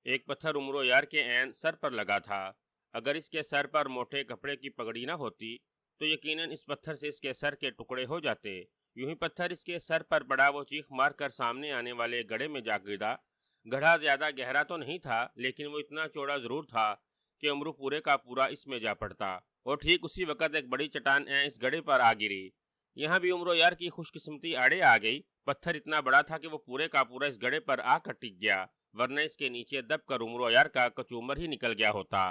ایک پتھر عمرو یار کے عین سر پر لگا تھا۔ اگر اس کے سر پر موٹے کپڑے کی پگڑی نہ ہوتی تو یقیناً اس پتھر سے اس کے سر کے ٹکڑے ہو جاتے۔ یوں ہی پتھر اس کے سر پر پڑا، وہ چیخ مار کر سامنے آنے والے گڑھے میں جا گرا۔ گڑھا زیادہ گہرا تو نہیں تھا، لیکن وہ اتنا چوڑا ضرور تھا کہ عمرو پورے کا پورا اس میں جا پڑتا، اور ٹھیک اسی وقت ایک بڑی چٹان اس گڑھے پر آ گری۔ یہاں بھی عمرو یار کی خوش قسمتی آڑے آ گئی۔ پتھر اتنا بڑا تھا کہ وہ پورے کا پورا اس گڑھے پر آ کر ٹک گیا، ورنہ اس کے نیچے دب کر عمرو یار کا کچومر ہی نکل گیا ہوتا۔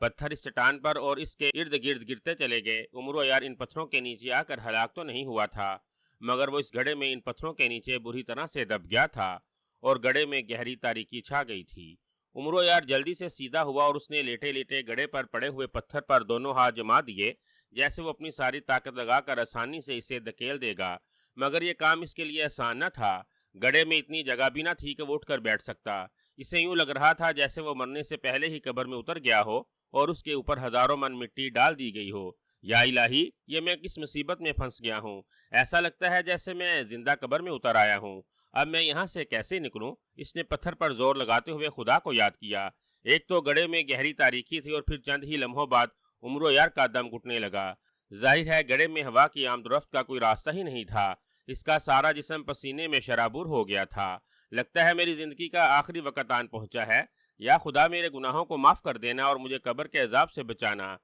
پتھر اس چٹان پر اور اس کے ارد گرد گرتے چلے گئے۔ عمرو یار ان پتھروں کے نیچے آ کر ہلاک تو نہیں ہوا تھا، مگر وہ اس گڑھے میں ان پتھروں کے نیچے بری طرح سے دب گیا تھا، اور گڑھے میں گہری تاریکی چھا گئی تھی۔ عمرو یار جلدی سے سیدھا ہوا اور اس نے لیٹے لیٹے گڑھے پر پڑے ہوئے پتھر پر دونوں ہاتھ جما دیے، جیسے وہ اپنی ساری طاقت لگا کر آسانی سے اسے دھکیل دے گا۔ مگر یہ کام اس کے لیے آسان نہ تھا۔ گڑھے میں اتنی جگہ بھی نہ تھی کہ وہ اٹھ کر بیٹھ سکتا۔ اسے یوں لگ رہا تھا جیسے وہ مرنے سے پہلے ہی قبر میں اتر گیا ہو اور اس کے اوپر ہزاروں من مٹی ڈال دی گئی ہو۔ یا الہی، یہ میں کس مصیبت میں پھنس گیا ہوں؟ ایسا لگتا ہے جیسے میں زندہ قبر میں اتر آیا ہوں۔ اب میں یہاں سے کیسے نکلوں؟ اس نے پتھر پر زور لگاتے ہوئے خدا کو یاد کیا۔ ایک تو گڑھے میں گہری تاریکی تھی، اور پھر چند ہی لمحوں بعد عمرو یار کا دم گھٹنے لگا۔ ظاہر ہے گڑھے میں ہوا کی آمد و رفت کا کوئی راستہ ہی نہیں تھا۔ اس کا سارا جسم پسینے میں شرابور ہو گیا تھا۔ لگتا ہے میری زندگی کا آخری وقت آن پہنچا ہے۔ یا خدا، میرے گناہوں کو معاف کر دینا اور مجھے قبر کے عذاب سے بچانا۔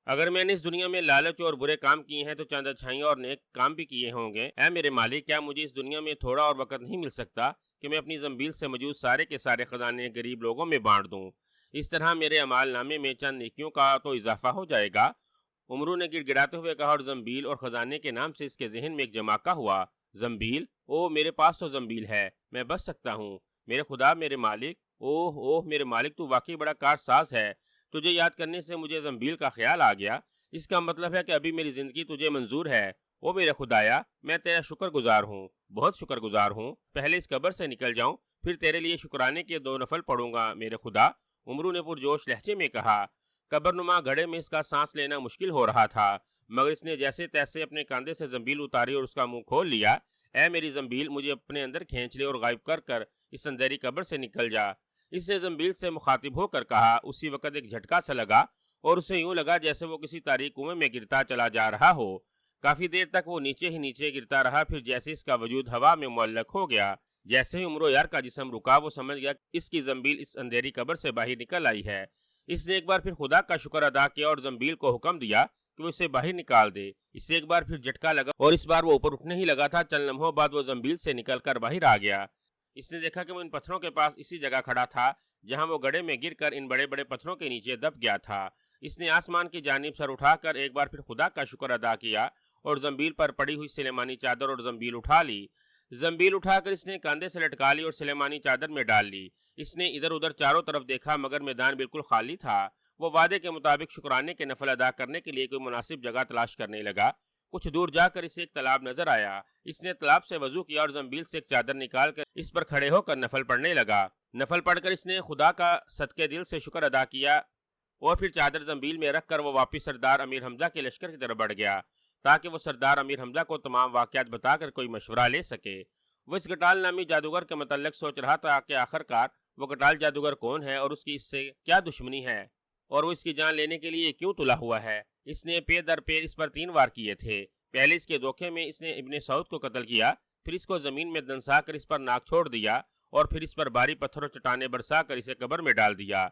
اگر میں نے اس دنیا میں لالچ اور برے کام کیے ہیں تو چند اچھائیاں اور نیک کام بھی کیے ہوں گے۔ اے میرے مالک، کیا مجھے اس دنیا میں تھوڑا اور وقت نہیں مل سکتا کہ میں اپنی زنبیل سے موجود سارے کے سارے خزانے غریب لوگوں میں بانٹ دوں؟ اس طرح میرے اعمال نامے میں چند نیکیوں کا تو اضافہ ہو جائے گا۔ عمرو نے گڑ گڑاتے ہوئے کہا، اور زنبیل اور خزانے کے نام سے اس کے ذہن میں ایک جماکہ ہوا۔ زنبیل؟ او میرے پاس تو زنبیل ہے، میں بچ سکتا ہوں۔ میرے خدا، میرے مالک، اوہ اوہ میرے مالک، تو واقعی بڑا کارساز ہے۔ تجھے یاد کرنے سے مجھے زنبیل کا خیال آ گیا۔ اس کا مطلب ہے کہ ابھی میری زندگی تجھے منظور ہے۔ او میرے خدایا، میں تیرا شکر گزار ہوں، بہت شکر گزار ہوں۔ پہلے اس قبر سے نکل جاؤں، پھر تیرے لیے شکرانے کے 2 نفل پڑھوں گا میرے خدا، عمرو نے پرجوش لہجے میں کہا۔ قبر نما گھڑے میں اس کا سانس لینا مشکل ہو رہا تھا، مگر اس نے جیسے تیسے اپنے کاندھے سے زنبیل اتاری اور اس کا منہ کھول لیا۔ اے میری زنبیل، مجھے اپنے اندر کھینچ لے اور غائب کر کر اس اندھیری قبر سے نکل جا، اس نے زنبیل سے مخاطب ہو کر کہا۔ اسی وقت ایک جھٹکا سا لگا اور اسے یوں لگا جیسے وہ کسی تاریک کنویں میں گرتا چلا جا رہا ہو۔ کافی دیر تک وہ نیچے ہی نیچے گرتا رہا، پھر جیسے اس کا وجود ہوا میں معلق ہو گیا۔ جیسے ہی عمرو یار کا جسم رکا، وہ سمجھ گیا کہ اس کی زنبیل اس اندھیری قبر سے باہر نکل آئی ہے۔ اس نے ایک بار پھر خدا کا شکر ادا کیا اور زنبیل کو حکم دیا کہ وہ اسے باہر نکال دے۔ اسے ایک بار پھر جھٹکا لگا اور اس بار وہ اوپر اٹھنے ہی لگا تھا۔ چند لمحوں بعد وہ زنبیل سے نکل کر باہر آ گیا۔ اس نے دیکھا کہ وہ ان پتھروں کے پاس اسی جگہ کھڑا تھا جہاں وہ گڑھے میں گر کر ان بڑے بڑے پتھروں کے نیچے دب گیا تھا۔ اس نے آسمان کی جانب سر اٹھا کر ایک بار پھر خدا کا شکر ادا کیا اور زنبیل پر پڑی ہوئی سلیمانی چادر اور زنبیل اٹھا لی۔ زنبیل اٹھا کر اس نے کاندھے سے لٹکا لی اور سلیمانی چادر میں ڈال لی۔ اس نے ادھر ادھر چاروں طرف دیکھا، مگر میدان بالکل خالی تھا۔ وہ وعدے کے مطابق شکرانے کے نفل ادا کرنے کے لیے کوئی مناسب جگہ تلاش کرنے لگا۔ کچھ دور جا کر اسے ایک تالاب نظر آیا۔ اس نے تالاب سے وضو کیا اور زنبیل سے ایک چادر نکال کر اس پر کھڑے ہو کر نفل پڑھنے لگا۔ نفل پڑھ کر اس نے خدا کا صدقے دل سے شکر ادا کیا اور پھر چادر زنبیل میں رکھ کر وہ واپس سردار امیر حمزہ کے لشکر کی طرف بڑھ گیا، تاکہ وہ سردار امیر حمزہ کو تمام واقعات بتا کر کوئی مشورہ لے سکے۔ وہ اس گٹال نامی جادوگر کے متعلق سوچ رہا تھا کہ آخرکار وہ گٹال جادوگر کون ہے اور اس کی اس سے کیا دشمنی ہے، اور وہ اس کی جان لینے کے لیے کیوں تلا ہوا ہے۔ اس نے پے در پے اس پر 3 وار کیے تھے۔ پہلے اس کے دھوکے میں اس نے ابن سعود کو قتل کیا، پھر اس کو زمین میں دنسا کر اس پر ناک چھوڑ دیا، اور پھر اس پر بھاری پتھر اور چٹانیں برسا کر اسے قبر میں ڈال دیا۔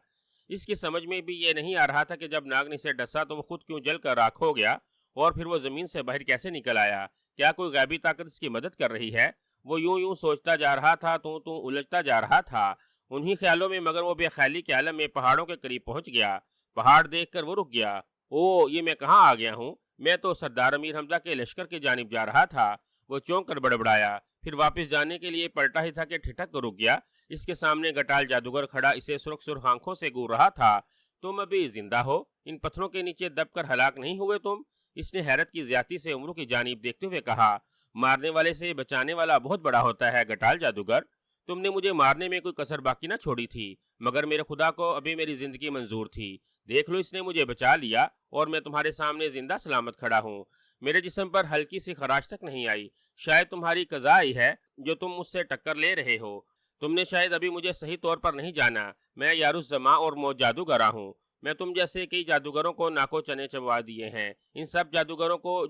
اس کی سمجھ میں بھی یہ نہیں آ رہا تھا کہ جب ناگ نے اسے ڈسا تو وہ خود کیوں جل کر راکھ ہو گیا، اور پھر وہ زمین سے باہر کیسے نکل آیا؟ کیا کوئی غیبی طاقت اس کی مدد کر رہی ہے؟ وہ یوں سوچتا جا رہا تھا، تو الجھتا جا رہا تھا انہی خیالوں میں، مگر وہ بے خیالی کے عالم میں پہاڑوں کے قریب پہنچ گیا۔ پہاڑ دیکھ کر وہ رک گیا۔ او، یہ میں کہاں آ گیا ہوں؟ میں تو سردار امیر حمزہ کے لشکر کی جانب جا رہا تھا۔ وہ چونک کر بڑبڑایا، پھر واپس جانے کے لیے پلٹا ہی تھا کہ ٹھٹک کر رک گیا۔ اس کے سامنے گٹال جادوگر کھڑا اسے سرخ سرخ آنکھوں سے گور رہا تھا۔ تم ابھی زندہ ہو؟ ان پتھروں کے نیچے دب کر ہلاک نہیں ہوئے تم؟ اس نے حیرت کی زیادتی سے عمرو کی جانب دیکھتے ہوئے کہا۔ مارنے والے سے بچانے والا بہت بڑا ہوتا ہے گٹال جادوگر۔ تم نے مجھے مارنے میں کوئی کسر باقی نہ چھوڑی تھی، مگر میرے خدا کو ابھی میری زندگی منظور تھی۔ دیکھ لو، اس نے مجھے بچا لیا اور میں تمہارے سامنے زندہ سلامت کھڑا ہوں۔ میرے جسم پر ہلکی سی خراش تک نہیں آئی۔ شاید تمہاری قضا آئی ہے جو تم مجھ سے ٹکر لے رہے ہو۔ تم نے شاید ابھی مجھے صحیح طور پر نہیں جانا، میں یارالزماں اور موت جادوگر ہوں۔ میں تم جیسے کئی جادوگروں کو ناکو چنے چبوا دیے ہیں۔ ان سب جادوگروں کو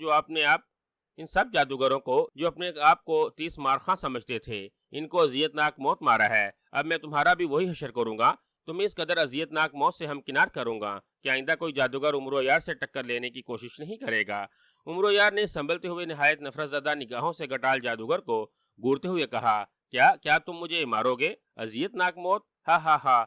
جو اپنے آپ کو 30 مارخاں سمجھتے تھے، ان کو اذیت ناک موت مارا ہے۔ اب میں تمہارا بھی وہی حشر کروں گا۔ تمہیں اس قدر اذیت ناک موت سے ہمکنار کروں گا کہ آئندہ کوئی جادوگر عمرو یار سے ٹکر لینے کی کوشش نہیں کرے گا۔ عمرو یار نے سنبھلتے ہوئے نہایت نفرت زدہ نگاہوں سے گٹال جادوگر کو گورتے ہوئے کہا، کیا تم مجھے مارو گے؟ اذیت ناک موت؟ ہا ہا ہا۔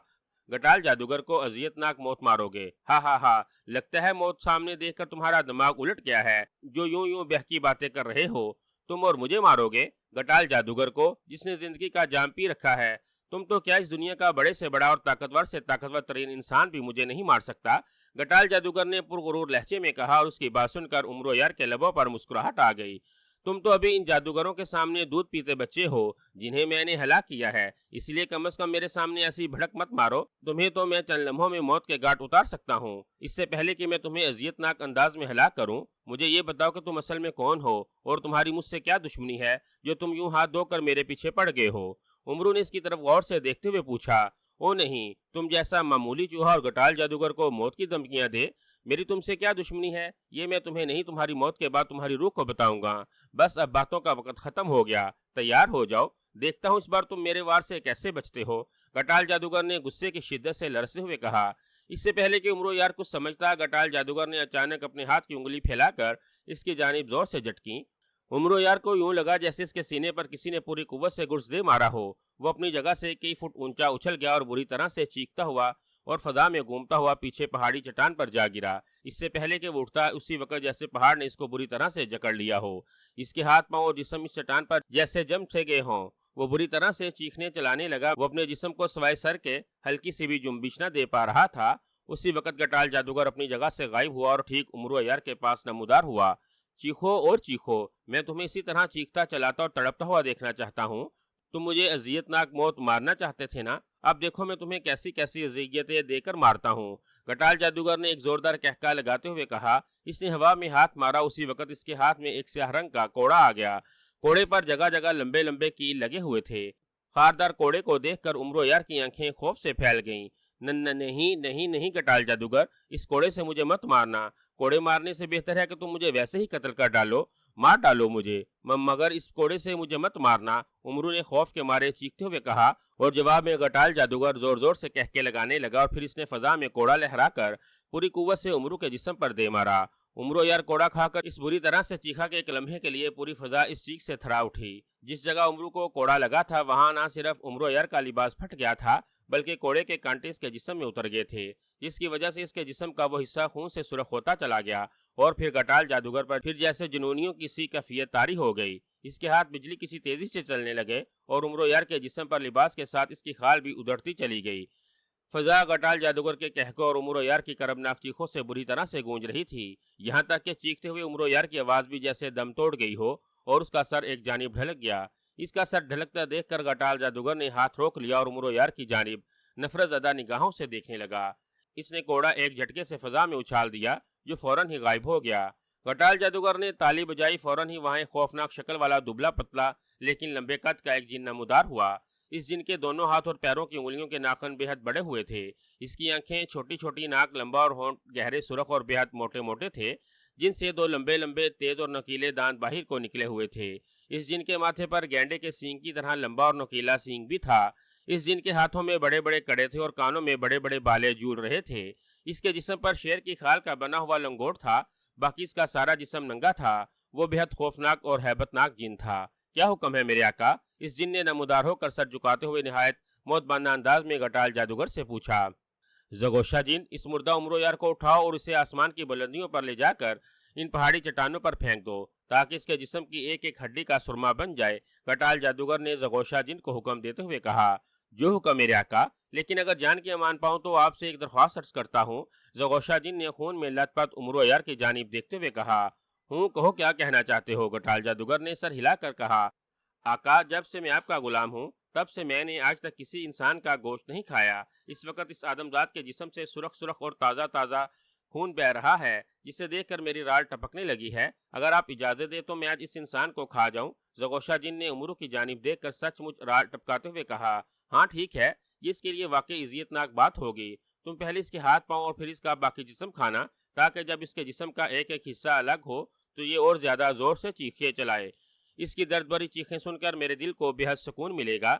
گٹال جادوگر کو اذیت ناک موت مارو گے؟ ہا ہا ہا۔ لگتا ہے موت سامنے دیکھ کر تمہارا دماغ الٹ گیا ہے، جو یوں بہکی باتیں کر رہے ہو۔ تم اور مجھے مارو گے؟ گٹال جادوگر کو جس نے زندگی کا جام پی رکھا ہے، تم تو کیا اس دنیا کا بڑے سے بڑا اور طاقتور سے طاقتور ترین انسان بھی مجھے نہیں مار سکتا؟ گٹال جادوگر نے پرغرور لہجے میں کہا، اور اس کی بات سن کر عمرو یار کے لبوں پر مسکراہٹ آ گئی۔ تم تو ابھی ان جادوگروں کے سامنے دودھ پیتے بچے ہو جنہیں میں نے ہلاک کیا ہے، اس لیے کم از کم میرے سامنے ایسی بھڑک مت مارو۔ تمہیں تو میں چند لمحوں میں موت کے گھاٹ اتار سکتا ہوں۔ اس سے پہلے کہ میں تمہیں اذیت ناک انداز میں ہلاک کروں، مجھے یہ بتاؤ کہ تم اصل میں کون ہو اور تمہاری مجھ سے کیا دشمنی ہے جو تم یوں ہاتھ دھو کر میرے پیچھے پڑ گئے ہو؟ عمرو نے اس کی طرف غور سے دیکھتے ہوئے پوچھا۔ او نہیں، تم جیسا معمولی چوہا اور گٹال جادوگر کو موت کی دھمکیاں دے؟ میری تم سے کیا دشمنی ہے یہ میں تمہیں نہیں، تمہاری موت کے بعد تمہاری روح کو بتاؤں گا۔ بس اب باتوں کا وقت ختم ہو گیا، تیار ہو جاؤ، دیکھتا ہوں اس بار تم میرے وار سے کیسے بچتے ہو۔ گٹال جادوگر نے غصے کی شدت سے لرزتے ہوئے کہا۔ اس سے پہلے کہ عمرو یار کچھ سمجھتا، گٹال جادوگر نے اچانک اپنے ہاتھ کی انگلی پھیلا کر اس کی جانب زور سے جھٹکی۔ عمرو یار کو یوں لگا جیسے اس کے سینے پر کسی نے پوری قوت سے گرز دے مارا ہو۔ وہ اپنی جگہ سے کئی فٹ اونچا اچھل گیا اور بری طرح سے چیختا ہوا اور فضا میں گھومتا ہوا پیچھے پہاڑی چٹان پر جا گرا۔ اس سے پہلے کہ وہ اٹھتا، اسی وقت جیسے پہاڑ نے اس کو بری طرح سے جکڑ لیا ہو، اس کے ہاتھ پاؤں اور جسم اس چٹان پر جیسے جم سے گئے ہوں۔ وہ بری طرح سے چیخنے چلانے لگا۔ وہ اپنے جسم کو سوائے سر کے ہلکی سی بھی جنبش نہ دے پا رہا تھا۔ اسی وقت گٹال جادوگر اپنی جگہ سے غائب ہوا اور ٹھیک عمرو یار کے پاس نمودار ہوا۔ چیخو اور چیخو، میں تمہیں اسی طرح چیختا چلاتا اور تڑپتا ہوا دیکھنا چاہتا ہوں۔ تم مجھے اذیت ناک موت مارنا چاہتے تھے نا؟ اب دیکھو میں تمہیں کیسی کیسی اذیتیں دے کر مارتا ہوں۔ گٹال جادوگر نے ایک زوردار کہکا لگاتے ہوئے کہا۔ اس نے ہوا میں ہاتھ مارا، اسی وقت اس کے ہاتھ میں ایک سیاہ رنگ کا کوڑا آ گیا۔ کوڑے پر جگہ جگہ لمبے لمبے کیل لگے ہوئے تھے۔ خاردار کوڑے کو دیکھ کر عمرو یار کی آنکھیں خوف سے پھیل گئیں۔ نہیں گٹال جادوگر، اس کوڑے سے مجھے مت مارنا۔ کوڑے مارنے سے بہتر ہے کہ تم مجھے ویسے ہی قتل کر ڈالو، مار ڈالو مجھے، مگر اس کوڑے سے مجھے مت مارنا، عمرو نے خوف کے مارے چیختے ہوئے کہا۔ اور جواب میں گٹال جادوگر زور زور سے کہکے لگانے لگا اور پھر اس نے فضا میں کوڑا لہرا کر پوری قوت سے عمرو کے جسم پر دے مارا۔ عمرو یار کوڑا کھا کر اس بری طرح سے چیخا کہ ایک لمحے کے لیے پوری فضا اس چیخ سے تھرا اٹھی۔ جس جگہ عمرو کو کوڑا لگا تھا وہاں نہ صرف عمرو یار کا لباس پھٹ گیا تھا، بلکہ کوڑے کے کانٹے اس کے جسم میں اتر گئے تھے، جس کی وجہ سے اس کے جسم کا وہ حصہ خون سے سرخ ہوتا چلا گیا اور پھر گٹال جادوگر پر پھر جیسے جنونیوں کی سی کیفیت طاری ہو گئی۔ اس کے ہاتھ بجلی کی سی تیزی سے چلنے لگے اور عمرو یار کے جسم پر لباس کے ساتھ اس کی خال بھی ادھڑتی چلی گئی۔ فضا گٹال جادوگر کے کہکوں اور عمرو یار کی کربناک چیخوں سے بری طرح سے گونج رہی تھی، یہاں تک کہ چیختے ہوئے عمرو یار کی آواز بھی جیسے دم توڑ گئی ہو اور اس کا سر ایک جانب ڈھلک گیا۔ اس کا سر ڈھلکتا دیکھ کر گٹال جادوگر نے ہاتھ روک لیا اور عمرو یار کی جانب نفرت زدہ نگاہوں سے دیکھنے لگا۔ اس نے کوڑا ایک جھٹکے سے فضا میں اچھال دیا، جو فوراً ہی غائب ہو گیا۔ گٹال جادوگر نے تالی بجائی، فوراً ہی وہاں ایک خوفناک شکل والا دبلا پتلا لیکن لمبے قد کا ایک جن نمودار ہوا۔ اس جن کے دونوں ہاتھ اور پیروں کی انگلیوں کے ناخن بے حد بڑے ہوئے تھے۔ اس کی آنکھیں چھوٹی چھوٹی، ناک لمبا اور ہونٹ گہرے سرخ اور بے حد موٹے موٹے تھے، جن سے دو لمبے لمبے تیز اور نوکیلے دانت باہر کو نکلے ہوئے تھے۔ اس جن کے ماتھے پر گینڈے کے سینگ کی طرح لمبا اور نوکیلا سینگ بھی تھا۔ اس جن کے ہاتھوں میں بڑے بڑے کڑے تھے اور کانوں میں بڑے بڑے بالے جھول رہے تھے۔ اس کے جسم پر شیر کی کھال کا بنا ہوا لنگوٹ تھا، باقی اس کا سارا جسم ننگا تھا۔ وہ بے حد خوفناک اور ہیبت ناک جن تھا۔ کیا حکم ہے میرے آقا؟ اس جن نے نمودار ہو کر سر جھکاتے ہوئے نہایت موت باندھا انداز میں گٹال جادوگر سے پوچھا۔ زگوشہ جن، اس مردہ عمرو یار کو اٹھاؤ اور اسے آسمان کی بلندیوں پر لے جا کر ان پہاڑی چٹانوں پر پھینک دو تاکہ اس کے جسم کی ایک ایک ہڈی کا سرما بن جائے، گٹال جادوگر نے زگوشہ جن کو حکم دیتے ہوئے کہا۔ جو حکم میرے آقا، لیکن اگر جان کی امان پاؤں تو آپ سے ایک درخواست عرض کرتا ہوں، زگوشہ جن نے خون میں لت پت عمرو یار کی جانب دیکھتے ہوئے کہا۔ ہوں، کہو کیا کہنا چاہتے ہو؟ گٹال جادوگر نے سر ہلا کر کہا۔ آقا، جب سے میں آپ کا غلام ہوں تب سے میں نے آج تک کسی انسان کا گوشت نہیں کھایا۔ اس وقت اس آدمزاد کے جسم سے سرخ سرخ اور تازہ تازہ خون بہ رہا ہے جسے دیکھ کر میری راڑ ٹپکنے لگی ہے۔ اگر آپ اجازت دیں تو میں آج اس انسان کو کھا جاؤں۔ زغوشا جن نے امرو کی جانب دیکھ کر سچ مچ راڑ ٹپکاتے ہوئے کہا، ہاں ٹھیک ہے، یہ اس کے لیے واقعی اذیت ناک بات ہوگی۔ تم پہلے اس کے ہاتھ پاؤں اور پھر اس کا باقی جسم کھانا، تاکہ جب اس کے جسم کا ایک ایک حصہ الگ ہو تو یہ اور زیادہ زور سے چیخیں چلائے۔ اس کی درد بھری چیخیں سن کر میرے دل کو بے حد سکون ملے گا۔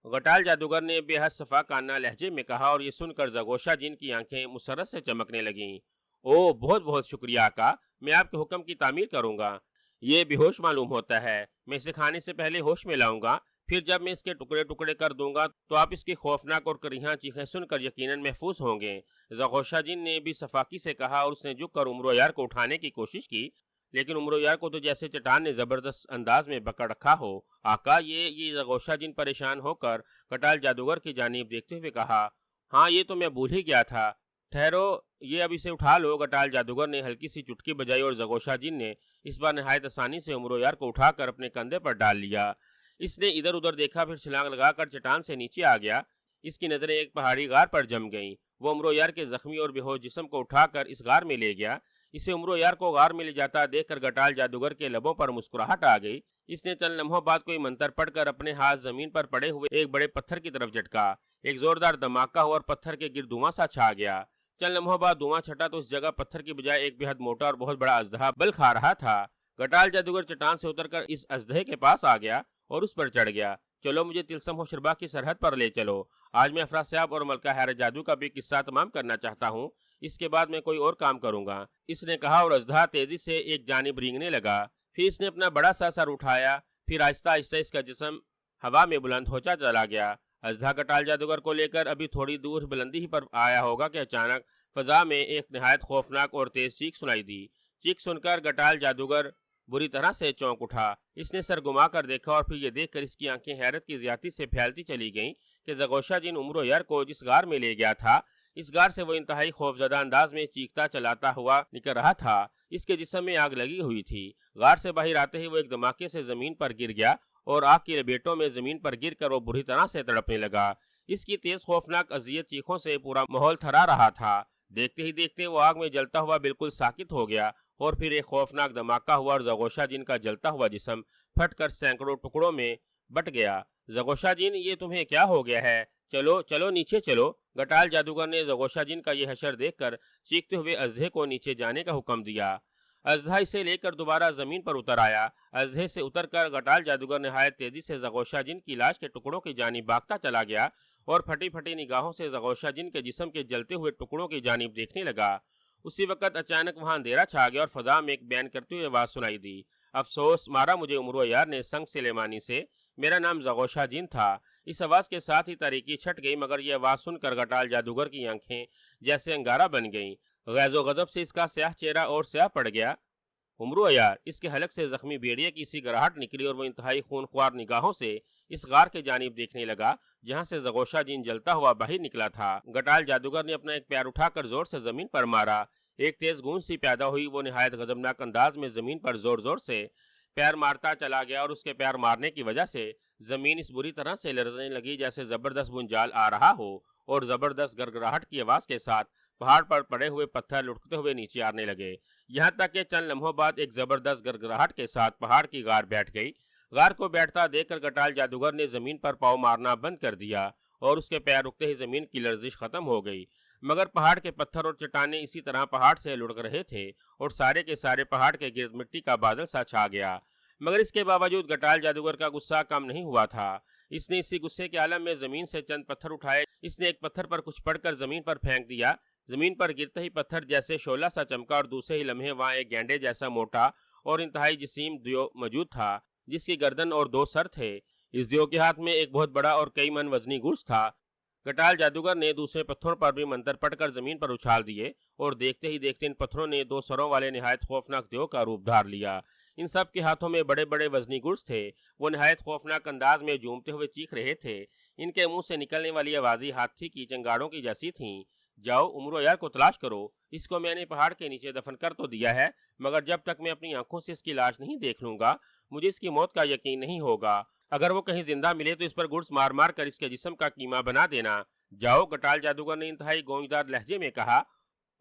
غٹال جادوگر نے بے حد صفاقانہ لہجے میں کہا، اور یہ سن کر زغوشا جن کی آنکھیں مسرت سے چمکنے لگیں۔ او بہت بہت شکریہ آقا، میں آپ کے حکم کی تعمیل کروں گا۔ یہ بے ہوش معلوم ہوتا ہے، میں اسے کھانے سے پہلے ہوش میں لاؤں گا، پھر جب میں اس کے ٹکڑے ٹکڑے کر دوں گا تو آپ اس کی خوفناک اور کریہاں چیخیں سن کر یقیناً محفوظ ہوں گے۔ زغوشا جن نے بھی صفاقی سے کہا، اور اس نے جھک کر عمرو یار کو اٹھانے کی کوشش کی، لیکن عمرو یار کو تو جیسے چٹان نے زبردست انداز میں پکڑ رکھا ہو۔ آقا یہ زغوشا جن پریشان ہو کر غٹال جادوگر کی جانب دیکھتے ہوئے کہا، ہاں یہ تو میں بھول ہی گیا تھا، ٹھہرو یہ اب اسے اٹھا لو۔ غٹال جادوگر نے ہلکی سی چٹکی بجائی اور زغوشا جن نے اس بار نہایت آسانی سے عمرو یار کو اٹھا کر اپنے کندھے پر ڈال لیا۔ اس نے ادھر ادھر دیکھا، پھر چھلانگ لگا کر چٹان سے نیچے آ گیا۔ اس کی نظریں ایک پہاڑی غار پر جم گئیں۔ وہ عمرو یار کے زخمی اور بے ہوش جسم کو اٹھا کر اس غار میں لے گیا۔ اسے عمرو یار کو غار میں لے جاتا دیکھ کر غٹال جادوگر کے لبوں پر مسکراہٹ آ گئی۔ اس نے چند لمحوں بعد کوئی منتر پڑھ کر اپنے ہاتھ زمین پر پڑے ہوئے ایک بڑے پتھر کی طرف جھٹکا۔ ایک زوردار دھماکہ ہوا اور پتھر کے گرد دھواں سا چھا گیا۔ چند لمحوں بعد دھواں چھٹا تو اس جگہ پتھر کی بجائے ایک بے حد موٹا اور بہت بڑا اژدہا بل کھا رہا تھا۔ غٹال جادوگر چٹان سے اتر کر اس اژدہے کے پاس آ گیا اور اس پر چڑھ گیا۔ چلو مجھے تلسم و شربا کی سرحد پر لے چلو، آج میں افراسیاب اور ملکہ حیر جادو کا بھی قصہ تمام کرنا چاہتا ہوں، اس کے بعد میں کوئی اور کام کروں گا، اس نے کہا، اور اژدہا تیزی سے ایک جانب رینگنے لگا۔ پھر اس نے اپنا بڑا سا سر اٹھایا، پھر آہستہ آہستہ اس کا جسم ہوا میں بلند ہوتا چلا گیا۔ اژدہا غٹال جادوگر کو لے کر ابھی تھوڑی دور بلندی ہی پر آیا ہوگا کہ اچانک فضا میں ایک نہایت خوفناک اور تیز چیخ سنائی دی۔ چیخ سن کر غٹال جادوگر بری طرح سے چونک اٹھا۔ اس نے سر گھما کر دیکھا، اور پھر یہ دیکھ کر اس کی آنکھیں حیرت کی زیادتی سے پھیلتی چلی گئیں کہ زغوشا جن عمرو یار کو جس غار میں لے گیا تھا، اس غار سے وہ انتہائی خوفزدہ انداز میں چیختا چلاتا ہوا نکل رہا تھا۔ اس کے جسم میں آگ لگی ہوئی تھی۔ غار سے باہر آتے ہی وہ ایک دھماکے سے زمین پر گر گیا، اور آگ کی لپیٹوں میں زمین پر گر کر وہ بری طرح سے تڑپنے لگا۔ اس کی تیز خوفناک اذیت چیخوں سے پورا ماحول تھرا رہا تھا۔ دیکھتے ہی دیکھتے وہ آگ میں جلتا ہوا بالکل ساکت ہو گیا، اور پھر ایک خوفناک دھماکہ ہوا اور زغوشا جن کا جلتا ہوا جسم پھٹ کر سینکڑوں ٹکڑوں میں بٹ گیا۔ زغوشا جن یہ تمہیں کیا ہو گیا ہے؟ چلو چلو نیچے چلو۔ غٹال جادوگر نے زغوشا جن کا یہ حشر دیکھ کر چیختے ہوئے اژدہے کو نیچے جانے کا حکم دیا۔ اژدہا اسے لے کر دوبارہ زمین پر اتر آیا۔ اژدہے سے اتر کر غٹال جادوگر نہایت تیزی سے زغوشا جن کی لاش کے ٹکڑوں کی جانب بھاگتا چلا گیا، اور پھٹی پھٹی نگاہوں سے زغوشا جن کے جسم کے جلتے ہوئے ٹکڑوں کی جانب دیکھنے لگا۔ اسی وقت اچانک وہاں اندھیرا چھا گیا، اور فضا میں ایک بیان کرتے ہوئے آواز سنائی دی، افسوس مارا مجھے عمرو یار نے سنگ سلیمانی سے، میرا نام زغوشا جن تھا۔ اس آواز کے ساتھ ہی تاریکی چھٹ گئی، مگر یہ آواز سن کر غٹال جادوگر کی آنکھیں جیسے انگارہ بن گئیں۔ غیظ و غضب سے اس کا سیاہ چہرہ اور سیاہ پڑ گیا۔ عمرو یار، اس کے حلق سے زخمی بھیڑیے کی سی گراہٹ نکلی، اور وہ انتہائی خونخوار نگاہوں سے اس غار کے جانب دیکھنے لگا جہاں سے زغوشا جن جلتا ہوا باہر نکلا تھا۔ غٹال جادوگر نے اپنا ایک پیر اٹھا کر زور سے زمین پر مارا۔ ایک تیز گونج سی پیدا ہوئی، وہ نہایت غضبناک انداز میں زمین پر زور زور سے پیر مارتا چلا گیا، اور اس کے پیر مارنے کی وجہ سے زمین اس بری طرح سے لرزنے لگی جیسے زبردست بنجال آ رہا ہو، اور زبردست گڑگڑاہٹ کی آواز کے ساتھ پہاڑ پر پڑے ہوئے پتھر لٹکتے ہوئے نیچے آنے لگے، یہاں تک کہ چند لمحوں بعد ایک زبردست گڑگڑاہٹ کے ساتھ پہاڑ کی غار بیٹھ گئی۔ غار کو بیٹھتا دیکھ کر غٹال جادوگر نے زمین پر پاؤں مارنا بند کر دیا، اور اس کے پیر رکتے ہی زمین کی لرزش ختم ہو گئی، مگر پہاڑ کے پتھر اور چٹانیں اسی طرح پہاڑ سے لڑک رہے تھے، اور سارے کے سارے پہاڑ کے گرد مٹی کا بادل سا چھا گیا۔ مگر اس کے باوجود غٹال جادوگر کا غصہ کم نہیں ہوا تھا۔ اس نے اسی غصے کے عالم میں زمین سے چند پتھر اٹھائے۔ اس نے ایک پتھر پر کچھ پڑھ کر زمین پر پھینک دیا۔ زمین پر گرتے ہی پتھر جیسے شعلہ سا چمکا، اور دوسرے ہی لمحے وہاں ایک گینڈے جیسا موٹا اور انتہائی جسیم دیو موجود تھا، جس کی گردن اور دو سر تھے۔ اس دیو کے ہاتھ میں ایک بہت بڑا اور کئی من وزنی گوشت تھا۔ غٹال جادوگر نے دوسرے پتھروں پر بھی منتر پڑھ کر زمین پر اچھال دیے، اور دیکھتے ہی دیکھتے ان پتھروں نے دو سروں والے نہایت خوفناک دیو کا روپ دھار لیا۔ ان سب کے ہاتھوں میں بڑے بڑے وزنی گوشت تھے۔ وہ نہایت خوفناک انداز میں جھومتے ہوئے چیخ رہے تھے۔ ان کے منہ سے نکلنے والی آوازیں ہاتھی کی چنگاڑوں کی جیسی تھیں۔ جاؤ عمرو یار کو تلاش کرو، اس کو میں نے پہاڑ کے نیچے دفن کر تو دیا ہے، مگر جب تک میں اپنی آنکھوں سے اس کی لاش نہیں دیکھ لوں گا مجھے اس کی موت کا یقین نہیں ہوگا۔ اگر وہ کہیں زندہ ملے تو اس پر گرز مار مار کر اس کے جسم کا کیما بنا دینا۔ جاؤ، غٹال جادوگر نے انتہائی گونجدار لہجے میں کہا۔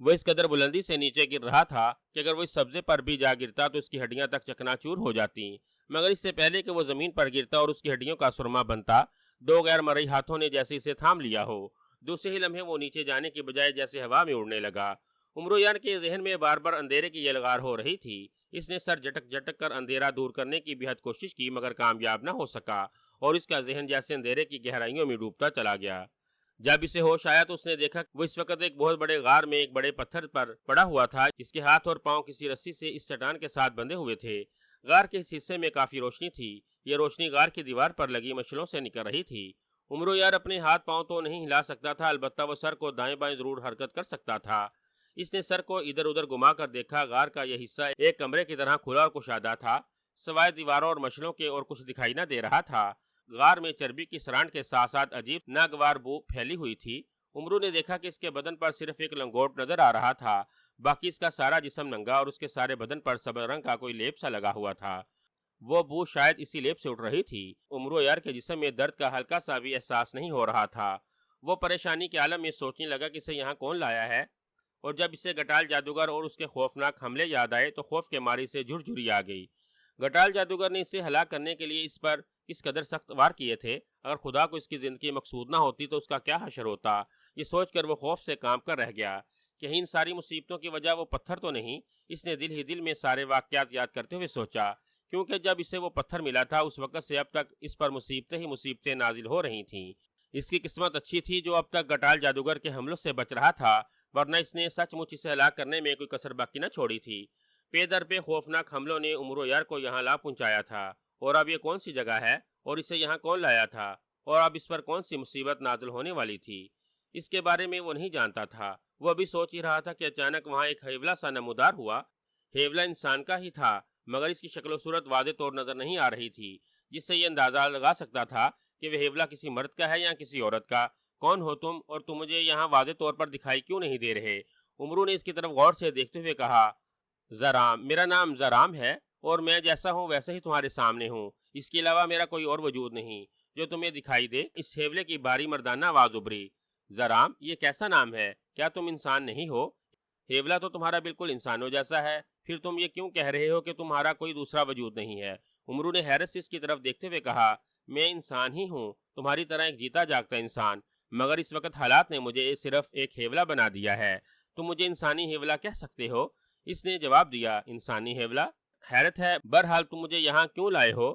وہ اس قدر بلندی سے نیچے گر رہا تھا کہ اگر وہ اس سبزے پر بھی جا گرتا تو اس کی ہڈیاں تک چکناچور ہو جاتی، مگر اس سے پہلے کہ وہ زمین پر گرتا اور اس کی ہڈیوں کا سرما بنتا، دو غیر مرئی ہاتھوں نے جیسے اسے تھام لیا ہو۔ دوسرے ہی لمحے وہ نیچے جانے کی بجائے جیسے ہوا میں اڑنے لگا۔ عمرویان کے ذہن میں بار بار اندھیرے کی یلغار ہو رہی تھی۔ اس نے سر جھٹک جھٹک کر اندھیرا دور کرنے کی بے حد کوشش کی مگر کامیاب نہ ہو سکا، اور اس کا ذہن جیسے اندھیرے کی گہرائیوں میں ڈوبتا چلا گیا۔ جب اسے ہوش آیا تو اس نے دیکھا وہ اس وقت ایک بہت بڑے غار میں ایک بڑے پتھر پر پڑا ہوا تھا، اس کے ہاتھ اور پاؤں کسی رسی سے اس چٹان کے ساتھ بندھے ہوئے تھے۔ غار کے اس حصے میں کافی روشنی تھی، یہ روشنی غار کی دیوار پر لگی مشلوں سے نکل رہی تھی۔ عمرویار اپنے ہاتھ پاؤں تو نہیں ہلا سکتا تھا، البتہ وہ سر کو دائیں بائیں ضرور حرکت کر سکتا تھا۔ اس نے سر کو ادھر ادھر گھما کر دیکھا، غار کا یہ حصہ ایک کمرے کی طرح کھلا اور کشادہ تھا، سوائے دیواروں اور مشلوں کے اور کچھ دکھائی نہ دے رہا تھا۔ غار میں چربی کی سرانٹ کے ساتھ ساتھ عجیب ناگوار بو پھیلی ہوئی تھی۔ عمرو نے دیکھا کہ اس کے بدن پر صرف ایک لنگوٹ نظر آ رہا تھا، باقی اس کا سارا جسم ننگا اور اس کے سارے بدن پر سبز رنگ کا کوئی لیپ سا لگا ہوا تھا۔ وہ بو شاید اسی لیپ سے اٹھ رہی تھی۔ عمرو یار کے جسم میں درد کا ہلکا سا بھی احساس نہیں ہو رہا تھا۔ وہ پریشانی کے عالم میں سوچنے لگا کہ اسے یہاں کون لایا ہے، اور جب اسے گٹال جادوگر اور اس کے خوفناک حملے یاد آئے تو خوف کے مارے سے جھرجھری آ گئی۔ گٹال جادوگر نے اسے ہلاک کرنے کے لیے اس پر اس قدر سخت وار کیے تھے، اگر خدا کو اس کی زندگی مقصود نہ ہوتی تو اس کا کیا حشر ہوتا، یہ سوچ کر وہ خوف سے کانپ کر رہ گیا۔ کہیں ان ساری مصیبتوں کی وجہ وہ پتھر تو نہیں، اس نے دل ہی دل میں سارے واقعات یاد کرتے ہوئے سوچا، کیونکہ جب اسے وہ پتھر ملا تھا اس وقت سے اب تک اس پر مصیبتیں ہی مصیبتیں نازل ہو رہی تھیں۔ اس کی قسمت اچھی تھی جو اب تک گٹال جادوگر کے حملوں سے بچ رہا تھا، ورنہ اس نے سچ مچ اسے ہلاک کرنے میں کوئی کسر باقی نہ چھوڑی تھی۔ پے در پہ خوفناک حملوں نے عمرو یار کو یہاں لا پہنچایا تھا، اور اب یہ کون سی جگہ ہے، اور اسے یہاں کون لایا تھا، اور اب اس پر کون سی مصیبت نازل ہونے والی تھی، اس کے بارے میں وہ نہیں جانتا تھا۔ وہ ابھی سوچ ہی رہا تھا کہ اچانک وہاں ایک ہیولا سا نمودار ہوا۔ ہیولا انسان کا ہی تھا، مگر اس کی شکل و صورت واضح طور نظر نہیں آ رہی تھی، جس سے یہ اندازہ لگا سکتا تھا کہ وہ ہیولا کسی مرد کا ہے یا کسی عورت کا۔ کون ہو تم، اور تم مجھے یہاں واضح طور پر دکھائی کیوں نہیں دے رہے؟ عمرو نے اس کی طرف غور سے دیکھتے ہوئے کہا، زرام، میرا نام زرام ہے، اور میں جیسا ہوں ویسے ہی تمہارے سامنے ہوں، اس کے علاوہ میرا کوئی اور وجود نہیں جو تمہیں دکھائی دے۔ اس ہیولے کی باری مردانہ آواز ابھری، زرام، یہ کیسا نام ہے؟ کیا تم انسان نہیں ہو؟ ہیولا تو تمہارا بالکل انسانوں جیسا ہے، پھر تم یہ کیوں کہہ رہے ہو کہ تمہارا کوئی دوسرا وجود نہیں ہے؟ عمرو نے حیرت سے اس کی طرف دیکھتے ہوئے کہا، میں انسان ہی ہوں، تمہاری طرح ایک جیتا جاگتا انسان، مگر اس وقت حالات نے مجھے صرف ایک ہیولا بنا دیا ہے۔ تم مجھے انسانی ہیولا کہہ سکتے ہو؟ اس نے جواب دیا، انسانی ہیولا؟ حیرت ہے، بہرحال تم مجھے یہاں کیوں لائے ہو؟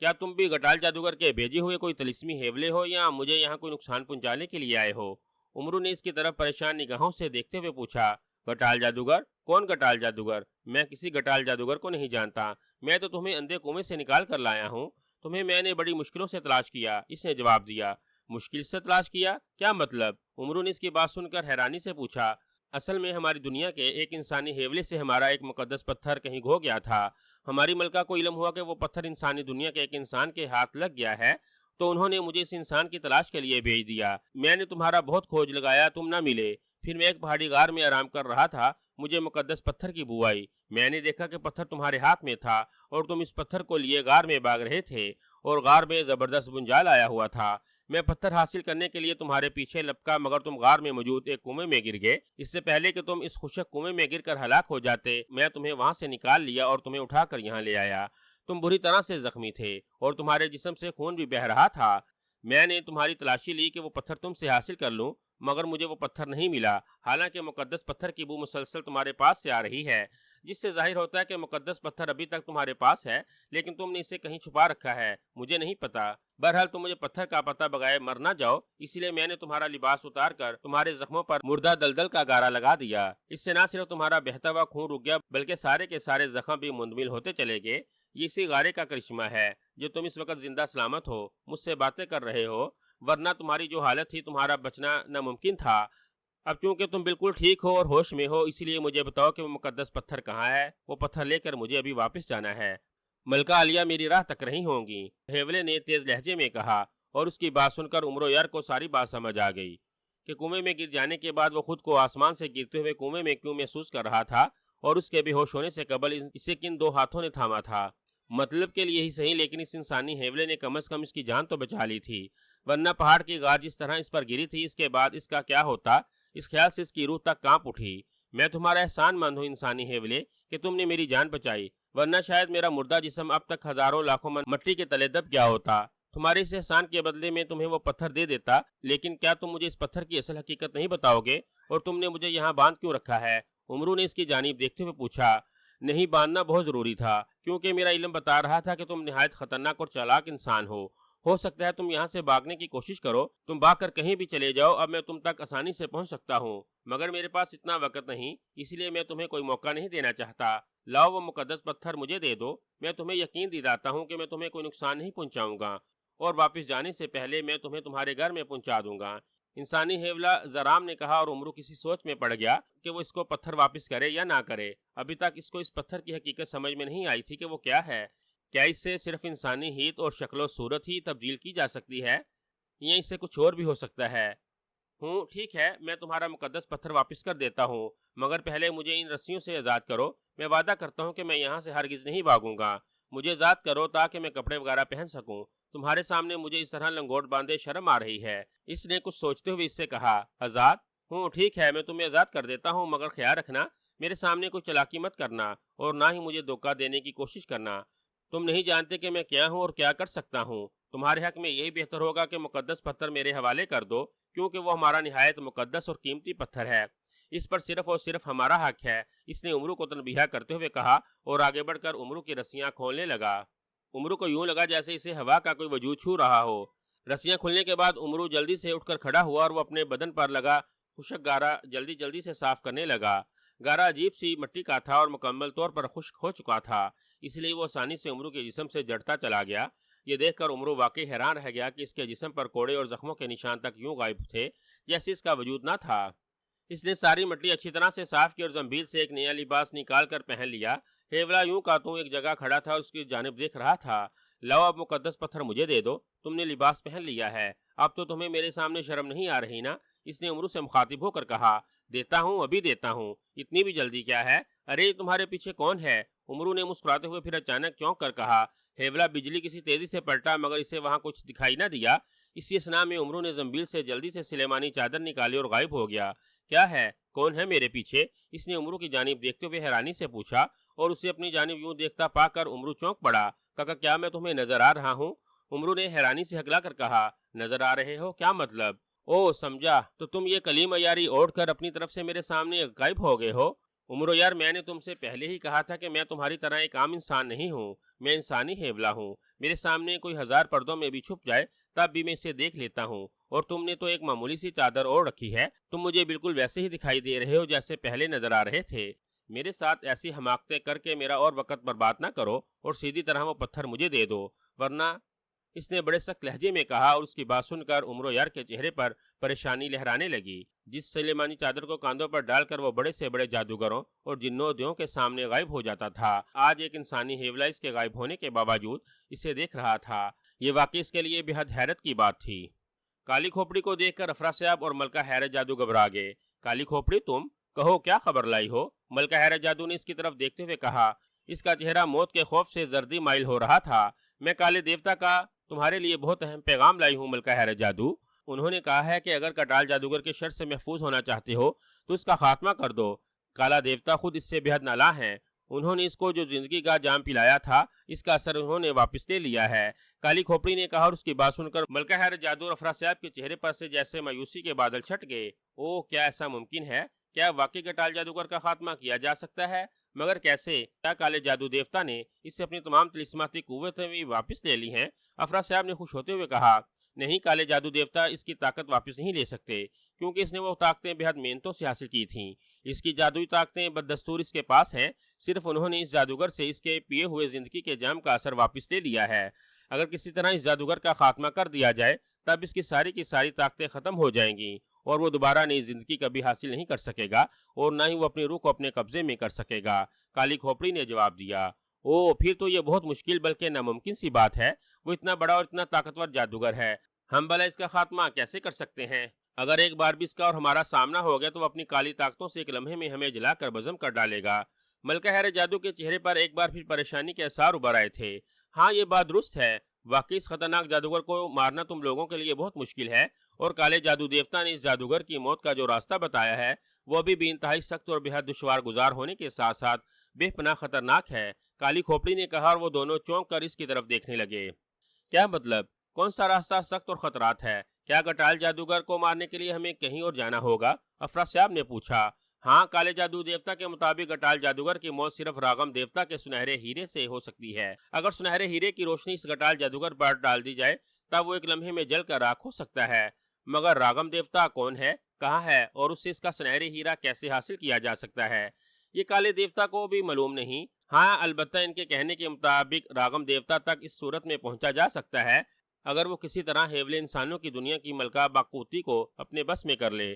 کیا تم بھی گٹال جادوگر کے بھیجے ہوئے کوئی طلسمی ہیولے ہو، یا مجھے یہاں کوئی نقصان پہنچانے کے لیے آئے ہو؟ عمرو نے اس کی طرف پریشان نگاہوں سے دیکھتے ہوئے پوچھا، گٹال جادوگر؟ کون گٹال جادوگر؟ میں کسی گٹال جادوگر کو نہیں جانتا، میں تو تمہیں اندھے کنویں سے نکال کر لایا ہوں، تمہیں میں نے بڑی مشکلوں سے تلاش کیا۔ اس نے جواب دیا، مشکل سے تلاش کیا؟ کیا مطلب؟ عمرو نے اس کی بات سن کر حیرانی سے پوچھا، اصل میں ہماری دنیا کے ایک انسانی ہیولے سے ہمارا ایک مقدس پتھر کہیں کھو گیا تھا۔ ہماری ملکہ کو علم ہوا کہ وہ پتھر انسانی دنیا کے ایک انسان کے ہاتھ لگ گیا ہے، تو انہوں نے مجھے اس انسان کی تلاش کے لیے بھیج دیا۔ میں نے تمہارا بہت کھوج لگایا، تم نہ ملے۔ پھر میں ایک پہاڑی غار میں آرام کر رہا تھا، مجھے مقدس پتھر کی بو آئی، میں نے دیکھا کہ پتھر تمہارے ہاتھ میں تھا، اور تم اس پتھر کو لیے غار میں بھاگ رہے تھے، اور غار میں زبردست بنجال آیا ہوا تھا۔ میں پتھر حاصل کرنے کے لیے تمہارے پیچھے لپکا، مگر تم غار میں موجود ایک کنویں میں گر گئے۔ اس سے پہلے کہ تم اس خشک کنویں میں گر کر ہلاک ہو جاتے، میں تمہیں وہاں سے نکال لیا اور تمہیں اٹھا کر یہاں لے آیا۔ تم بری طرح سے زخمی تھے، اور تمہارے جسم سے خون بھی بہہ رہا تھا۔ میں نے تمہاری تلاشی لی کہ وہ پتھر تم سے حاصل کر لوں، مگر مجھے وہ پتھر نہیں ملا، حالانکہ مقدس پتھر کی بو مسلسل تمہارے پاس سے آ رہی ہے، جس سے ظاہر ہوتا ہے کہ مقدس پتھر ابھی تک تمہارے پاس ہے، لیکن تم نے اسے کہیں چھپا رکھا ہے، مجھے نہیں پتا۔ بہرحال تم مجھے پتھر کا پتہ بغیر مر نہ جاؤ، اسی لیے میں نے تمہارا لباس اتار کر تمہارے زخموں پر مردہ دلدل کا گارا لگا دیا۔ اس سے نہ صرف تمہارا بہتا ہوا خون رک گیا، بلکہ سارے کے سارے زخم بھی مندمل ہوتے چلے گئے۔ یہ اسی غارے کا کرشمہ ہے جو تم اس وقت زندہ سلامت ہو، مجھ سے باتیں کر رہے ہو، ورنہ تمہاری جو حالت تھی تمہارا بچنا ناممکن تھا۔ اب چونکہ تم بالکل ٹھیک ہو اور ہوش میں ہو، اسی لیے مجھے بتاؤ کہ وہ مقدس پتھر کہاں ہے، وہ پتھر لے کر مجھے ابھی واپس جانا ہے۔ ملکہ عالیہ میری راہ تک رہی ہوں گی، ہیولے نے تیز لہجے میں کہا، اور اس کی بات سن کر عمرو یار کو ساری بات سمجھ آ گئی کہ کنویں میں گر جانے کے بعد وہ خود کو آسمان سے گرتے ہوئے کنویں میں کیوں محسوس کر رہا تھا، اور اس کے بے ہوش ہونے سے قبل اسے کن دو ہاتھوں نے تھاما تھا۔ مطلب کے لیے ہی صحیح، لیکن اس انسانی ہیولے نے کم از کم اس کی جان تو بچا لی تھی، ورنہ پہاڑ کی غار جس طرح اس پر گری تھی، اس کے بعد اس کا کیا ہوتا؟ اس خیال سے اس کی روح تک کانپ اٹھی۔ میں تمہارا احسان مند ہوں انسانی ہیولے کہ تم نے میری جان بچائی، ورنہ شاید میرا مردہ جسم اب تک ہزاروں لاکھوں من مٹی کے تلے دب گیا ہوتا۔ تمہارے اس احسان کے بدلے میں تمہیں وہ پتھر دے دیتا، لیکن کیا تم مجھے اس پتھر کی اصل حقیقت نہیں بتاؤ گے؟ اور تم نے مجھے یہاں باندھ کیوں رکھا ہے؟ عمرو نے اس کی جانب دیکھتے ہوئے پوچھا۔ نہیں، باندھنا بہت ضروری تھا، کیونکہ میرا علم بتا رہا تھا کہ تم نہایت خطرناک اور چالاک انسان ہو سکتا ہے تم یہاں سے بھاگنے کی کوشش کرو، تم بھاگ کر کہیں بھی چلے جاؤ، اب میں تم تک آسانی سے پہنچ سکتا ہوں، مگر میرے پاس اتنا وقت نہیں، اس لیے میں تمہیں کوئی موقع نہیں دینا چاہتا۔ لاؤ وہ مقدس پتھر مجھے دے دو، میں تمہیں یقین دلاتا ہوں کہ میں تمہیں کوئی نقصان نہیں پہنچاؤں گا، اور واپس جانے سے پہلے میں تمہیں تمہارے گھر میں پہنچا دوں گا۔ انسانی ہیولا زرام نے کہا، اور عمرو کسی سوچ میں پڑ گیا کہ وہ اس کو پتھر واپس کرے یا نہ کرے۔ ابھی تک اس کو اس پتھر کی حقیقت سمجھ میں نہیں آئی تھی کہ وہ کیا ہے۔ کیا اس سے صرف انسانی ہیت اور شکل و صورت ہی تبدیل کی جا سکتی ہے، یا اس سے کچھ اور بھی ہو سکتا ہے؟ ٹھیک ہے، میں تمہارا مقدس پتھر واپس کر دیتا ہوں، مگر پہلے مجھے ان رسیوں سے آزاد کرو۔ میں وعدہ کرتا ہوں کہ میں یہاں سے ہرگز نہیں بھاگوں گا۔ مجھے آزاد کرو تاکہ میں کپڑے وغیرہ پہن سکوں۔ تمہارے سامنے مجھے اس طرح لنگوٹ باندھے شرم آ رہی ہے۔ اس نے کچھ سوچتے ہوئے اس سے کہا، آزاد؟ ٹھیک ہے، میں تمہیں آزاد کر دیتا ہوں، مگر خیال رکھنا میرے سامنے کوئی چالاکی مت کرنا، اور نہ ہی مجھے دھوکہ دینے کی کوشش کرنا۔ تم نہیں جانتے کہ میں کیا ہوں اور کیا کر سکتا ہوں۔ تمہارے حق میں یہی بہتر ہوگا کہ مقدس پتھر میرے حوالے کر دو، کیونکہ وہ ہمارا نہایت مقدس اور قیمتی پتھر ہے۔ اس پر صرف اور صرف ہمارا حق ہے، اس نے عمرو کو تنبیہ کرتے ہوئے کہا، اور آگے بڑھ کر عمرو کی رسیاں کھولنے لگا۔ عمرو کو یوں لگا جیسے اسے ہوا کا کوئی وجود چھو رہا ہو۔ رسیاں کھلنے کے بعد عمرو جلدی سے اٹھ کر کھڑا ہوا اور وہ اپنے بدن پر لگا خشک گارا جلدی سے صاف کرنے لگا۔ گارا عجیب سی مٹی کا تھا اور مکمل طور پر خشک ہو چکا تھا، اس لیے وہ آسانی سے عمرو کے جسم سے جڑتا چلا گیا۔ یہ دیکھ کر عمرو واقعی حیران رہ گیا کہ اس کے جسم پر کوڑے اور زخموں کے نشان تک یوں غائب تھے جیسے اس کا وجود نہ تھا۔ اس نے ساری مٹی اچھی طرح سے صاف کی اور زنبیل سے ایک نیا لباس نکال کر پہن لیا۔ ہیولا یوں کا توں ایک جگہ کھڑا تھا، اس کی جانب دیکھ رہا تھا۔ لاؤ اب مقدس پتھر مجھے دے دو، تم نے لباس پہن لیا ہے، اب تو تمہیں میرے سامنے شرم نہیں آ رہی نا؟ اس نے عمرو سے مخاطب ہو کر کہا۔ دیتا ہوں، ابھی دیتا ہوں، اتنی بھی جلدی کیا ہے؟ ارے تمہارے پیچھے کون ہے؟ عمرو نے مسکراتے ہوئے پھر اچانک چونک کر کہا۔ ہیولا بجلی کسی تیزی سے پلٹا، مگر اسے وہاں کچھ دکھائی نہ دیا۔ اسی اثنا میں عمرو نے زنبیل سے جلدی سے سلیمانی چادر نکالی اور غائب ہو گیا۔ کیا ہے؟ کون ہے میرے پیچھے؟ اس نے عمرو کی جانب دیکھتے ہوئے حیرانی سے پوچھا، اور اسے اپنی جانب یوں دیکھتا پا کر عمرو چونک پڑا۔ کہا، کیا میں تمہیں نظر آ رہا ہوں؟ عمرو نے حیرانی سے ہکلا کر کہا، نظر آ رہے ہو؟ کیا مطلب؟ او سمجھا، تو تم یہ کلیم عیاری اوڑھ کر اپنی طرف سے میرے سامنے غائب ہو گئے ہو؟ عمرو یار، میں نے تم سے پہلے ہی کہا تھا کہ میں تمہاری طرح ایک عام انسان نہیں ہوں، میں انسانی ہیولا ہوں۔ میرے سامنے کوئی ہزار پردوں میں بھی چھپ جائے تب بھی میں اسے دیکھ لیتا ہوں، اور تم نے تو ایک معمولی سی چادر اوڑھ رکھی ہے، تم مجھے بالکل ویسے ہی دکھائی دے رہے ہو جیسے پہلے نظر آ رہے تھے۔ میرے ساتھ ایسی حماقتیں کر کے میرا اور وقت برباد نہ کرو، اور سیدھی طرح وہ پتھر مجھے دے دو، ورنہ، اس نے بڑے سخت لہجے میں کہا، اور اس کی بات سن کر عمرو یار کے چہرے پر پریشانی لہرانے لگی۔ جس سلیمانی چادر کو کاندھوں پر ڈال کر وہ بڑے سے بڑے جادوگروں اور جنوں دیوں کے سامنے غائب ہو جاتا تھا، آج ایک انسانی ہیولا اس کے غائب ہونے کے باوجود اسے دیکھ رہا تھا۔ یہ واقعی اس کے لیے بے حد حیرت کی بات تھی۔ کالی کھوپڑی کو دیکھ کر افراسیاب اور ملکہ حیرت جادو گھبرا گئے۔ کالی کھوپڑی، تم کہو کیا خبر لائی ہو؟ ملکہ حیرت جادو نے اس کی طرف دیکھتے ہوئے کہا۔ اس کا چہرہ موت کے خوف سے زردی مائل ہو رہا تھا۔ میں کالے دیوتا کا تمہارے لیے بہت اہم پیغام لائی ہوں ملکہ حیرت جادو۔ انہوں نے کہا ہے کہ اگر کٹال جادوگر کے شر سے محفوظ ہونا چاہتے ہو تو اس کا خاتمہ کر دو۔ کالا دیوتا خود اس سے بے حد نالاں ہے، انہوں نے اس کو جو زندگی کا جام پلایا تھا اس کا اثر انہوں نے واپس لے لیا ہے۔ کالی کھوپڑی نے کہا، اور اس کی بات سن کر ملکہ حیرت جادو اور افراسیاب کے چہرے پر سے جیسے مایوسی کے بادل چھٹ گئے۔ اوہ، کیا ایسا ممکن ہے؟ کیا واقعی کٹال جادوگر کا خاتمہ کیا جا سکتا ہے؟ مگر کیسے؟ کیا کالے جادو دیوتا نے اس سے اپنی تمام طلسماتی قوتیں بھی واپس لے لی ہیں؟ افراسیاب نے خوش ہوتے ہوئے کہا، نہیں، کالے جادو دیوتا اس کی طاقت واپس نہیں لے سکتے، کیونکہ اس نے وہ طاقتیں بے حد محنتوں سے حاصل کی تھیں۔ اس کی جادوئی طاقتیں بددستور اس کے پاس ہیں، صرف انہوں نے اس جادوگر سے اس کے پیے ہوئے زندگی کے جام کا اثر واپس لے لیا ہے۔ اگر کسی طرح اس جادوگر کا خاتمہ کر دیا جائے تب اس کی ساری طاقتیں ختم ہو جائیں گی، اور وہ دوبارہ نئی زندگی کبھی حاصل نہیں کر سکے گا، اور نہ ہی وہ اپنی روح کو اپنے قبضے میں کر سکے گا۔ کالی کھوپڑی نے جواب دیا، او، پھر تو یہ بہت مشکل بلکہ ناممکن سی بات ہے۔ وہ اتنا بڑا اور اتنا طاقتور جادوگر ہے، ہم بھلا اس کا خاتمہ کیسے کر سکتے ہیں؟ اگر ایک بار بھی اس کا اور ہمارا سامنا ہو گیا تو وہ اپنی کالی طاقتوں سے ایک لمحے میں ہمیں جلا کر بزم کر ڈالے گا۔ ملکہ حیرت جادو کے چہرے پر ایک بار پھر پریشانی کے آثار ابھر آئے تھے۔ ہاں، یہ بات درست ہے، واقعی اس خطرناک جادوگر کو مارنا تم لوگوں کے لیے بہت مشکل ہے، اور کالے جادو دیوتا نے اس جادوگر کی موت کا جو راستہ بتایا ہے وہ بھی انتہائی سخت اور بے حد دشوار گزار ہونے کے ساتھ ساتھ بے پناہ خطرناک ہے۔ کالی کھوپڑی نے کہا، اور وہ دونوں چونک کر اس کی طرف دیکھنے لگے۔ کیا مطلب؟ کون سا راستہ سخت اور خطرات ہے؟ کیا گٹال جادوگر کو مارنے کے لیے ہمیں کہیں اور جانا ہوگا؟ افراسیاب نے پوچھا۔ ہاں، کالے جادو دیوتا کے مطابق گٹال جادوگر کی موت صرف راغم دیوتا کے سنہرے ہیرے سے ہو سکتی ہے۔ اگر سنہرے ہیرے کی روشنی اس گٹال جادوگر پر ڈال دی جائے تب وہ ایک لمحے میں جل کر راکھ ہو سکتا ہے، مگر راغم دیوتا کون ہے، کہاں ہے، اور اس سے اس کا سنہرے ہیرا کیسے حاصل کیا جا سکتا ہے، یہ کالے دیوتا کو بھی معلوم نہیں۔ ہاں، البتہ ان کے کہنے کے مطابق راغم دیوتا تک اس صورت میں پہنچا جا سکتا ہے اگر وہ کسی طرح ہیولے انسانوں کی دنیا کی ملکہ باقوتی کو اپنے بس میں کر لے،